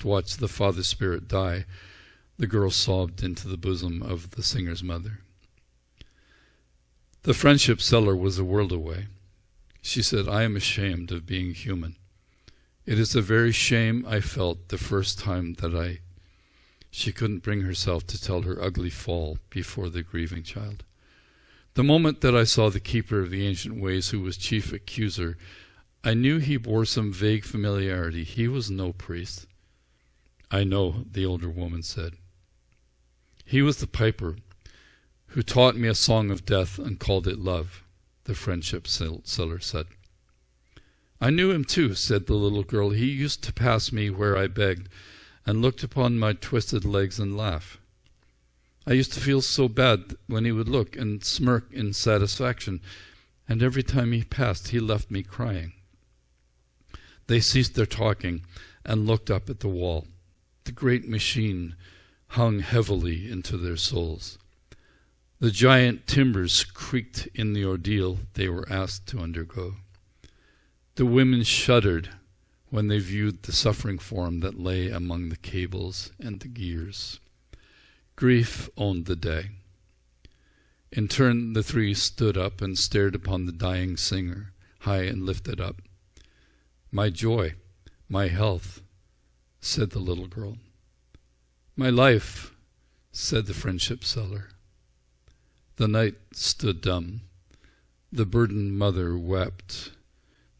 watch the Father Spirit die," the girl sobbed into the bosom of the singer's mother. The friendship seller was a world away. She said, "I am ashamed of being human. It is the very shame I felt the first time that She couldn't bring herself to tell her ugly fall before the grieving child. The moment that I saw the keeper of the ancient ways, who was chief accuser, I knew he bore some vague familiarity. He was no priest." "I know," the older woman said. "He was the piper who taught me a song of death and called it love," the friendship seller said. "I knew him too," said the little girl. "He used to pass me where I begged, and looked upon my twisted legs and laugh. I used to feel so bad when he would look and smirk in satisfaction, and every time he passed he left me crying." They ceased their talking and looked up at the wall. The great machine hung heavily into their souls. The giant timbers creaked in the ordeal they were asked to undergo. The women shuddered when they viewed the suffering form that lay among the cables and the gears. Grief owned the day. In turn, the three stood up and stared upon the dying singer, high and lifted up. "My joy, my health," said the little girl. "My life," said the friendship seller. The night stood dumb. The burdened mother wept.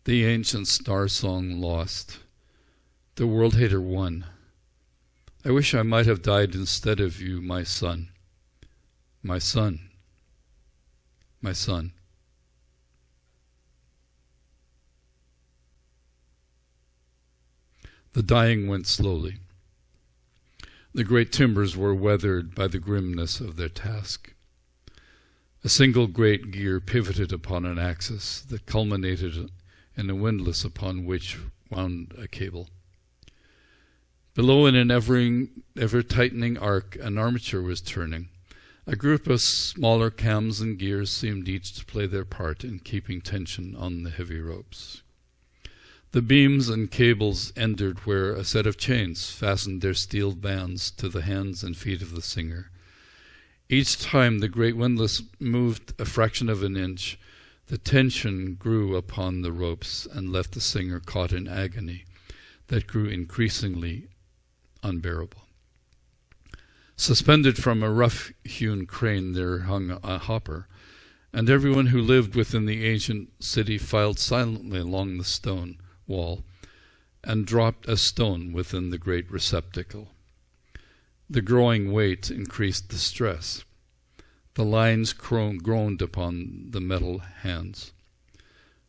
The ancient star song lost. The world hater won. I wish I might have died instead of you, my son. My son. My son. The dying went slowly. The great timbers were weathered by the grimness of their task. A single great gear pivoted upon an axis that culminated in a windlass upon which wound a cable. Below, in an ever-tightening arc, an armature was turning. A group of smaller cams and gears seemed each to play their part in keeping tension on the heavy ropes. The beams and cables ended where a set of chains fastened their steel bands to the hands and feet of the singer. Each time the great windlass moved a fraction of an inch, the tension grew upon the ropes and left the singer caught in agony that grew increasingly unbearable. Suspended from a rough-hewn crane there hung a hopper, and everyone who lived within the ancient city filed silently along the stone wall and dropped a stone within the great receptacle. The growing weight increased the stress. The lines groaned upon the metal hands.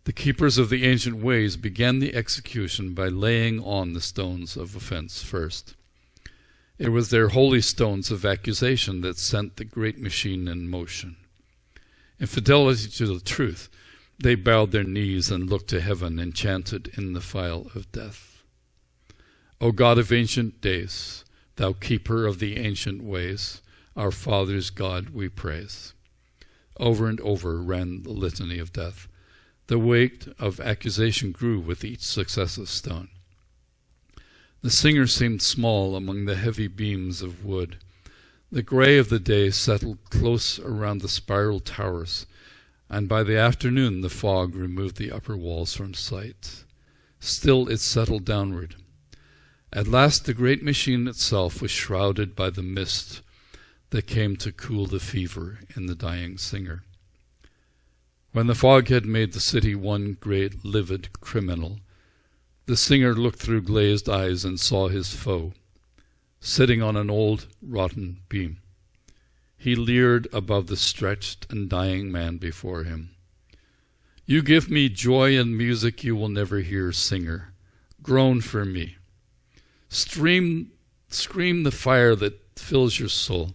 The keepers of the ancient ways began the execution by laying on the stones of offense first. It was their holy stones of accusation that sent the great machine in motion. In fidelity to the truth, they bowed their knees and looked to heaven, enchanted in the file of death. O God of ancient days, thou keeper of the ancient ways, our fathers' God we praise. Over and over ran the litany of death. The weight of accusation grew with each successive stone. The singer seemed small among the heavy beams of wood. The gray of the day settled close around the spiral towers, and by the afternoon the fog removed the upper walls from sight. Still it settled downward. At last the great machine itself was shrouded by the mist that came to cool the fever in the dying singer. When the fog had made the city one great livid criminal, the singer looked through glazed eyes and saw his foe, sitting on an old rotten beam. He leered above the stretched and dying man before him. You give me joy and music you will never hear, singer. Groan for me. Scream the fire that fills your soul.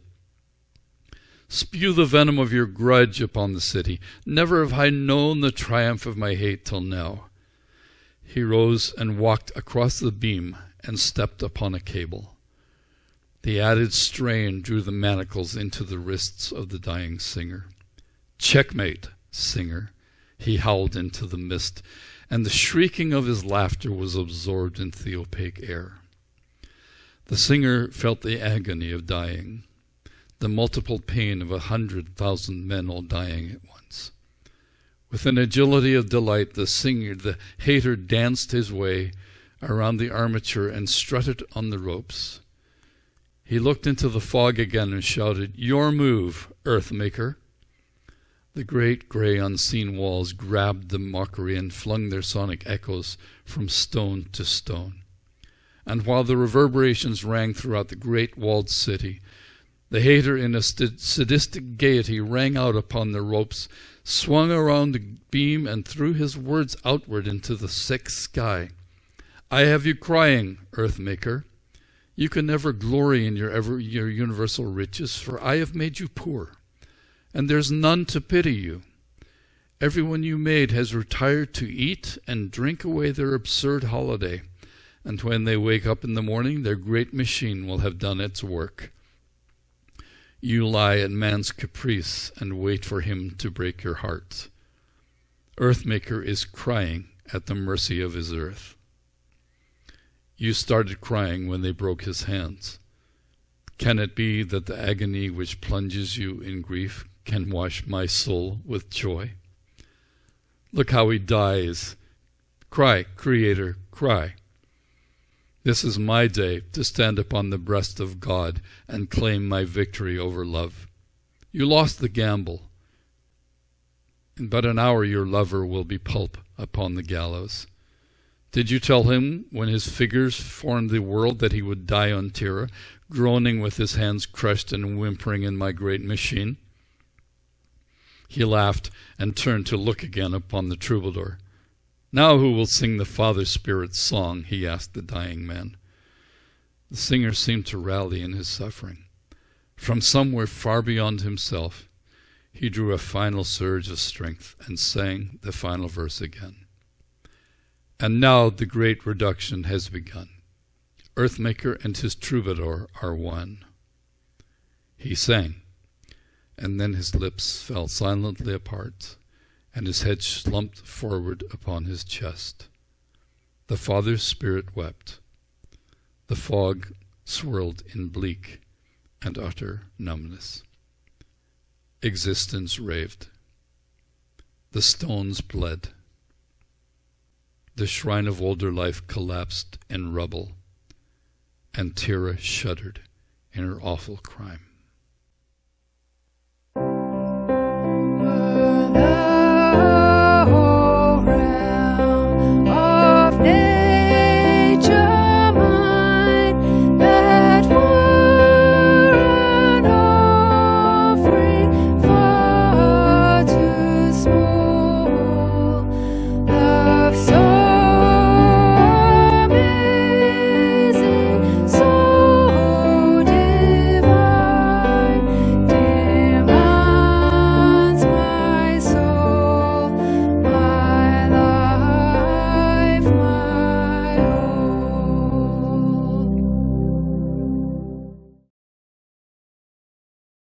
Spew the venom of your grudge upon the city. Never have I known the triumph of my hate till now. He rose and walked across the beam and stepped upon a cable. The added strain drew the manacles into the wrists of the dying singer. Checkmate, singer, he howled into the mist, and the shrieking of his laughter was absorbed into the opaque air. The singer felt the agony of dying, the multiple pain of 100,000 men all dying at once. With an agility of delight, the hater danced his way around the armature and strutted on the ropes. He looked into the fog again and shouted, Your move, Earthmaker. The great gray unseen walls grabbed the mockery and flung their sonic echoes from stone to stone. And while the reverberations rang throughout the great walled city, the hater in a sadistic gaiety rang out upon the ropes, swung around the beam, and threw his words outward into the sick sky. I have you crying, Earthmaker. You can never glory in your universal riches, for I have made you poor, and there's none to pity you. Everyone you made has retired to eat and drink away their absurd holiday, and when they wake up in the morning, their great machine will have done its work. You lie at man's caprice and wait for him to break your heart. Earthmaker is crying at the mercy of his earth. You started crying when they broke his hands. Can it be that the agony which plunges you in grief can wash my soul with joy? Look how he dies. Cry, Creator, cry. This is my day to stand upon the breast of God and claim my victory over love. You lost the gamble. In but an hour your lover will be pulp upon the gallows. Did you tell him when his figures formed the world that he would die on Tira, groaning with his hands crushed and whimpering in my great machine? He laughed and turned to look again upon the troubadour. Now who will sing the Father Spirit's song? He asked the dying man. The singer seemed to rally in his suffering. From somewhere far beyond himself, he drew a final surge of strength and sang the final verse again. And now the great reduction has begun. Earthmaker and his troubadour are one. He sang, and then his lips fell silently apart, and his head slumped forward upon his chest. The Father's Spirit wept. The fog swirled in bleak and utter numbness. Existence raved. The stones bled. The shrine of older life collapsed in rubble, and Tira shuddered in her awful crime.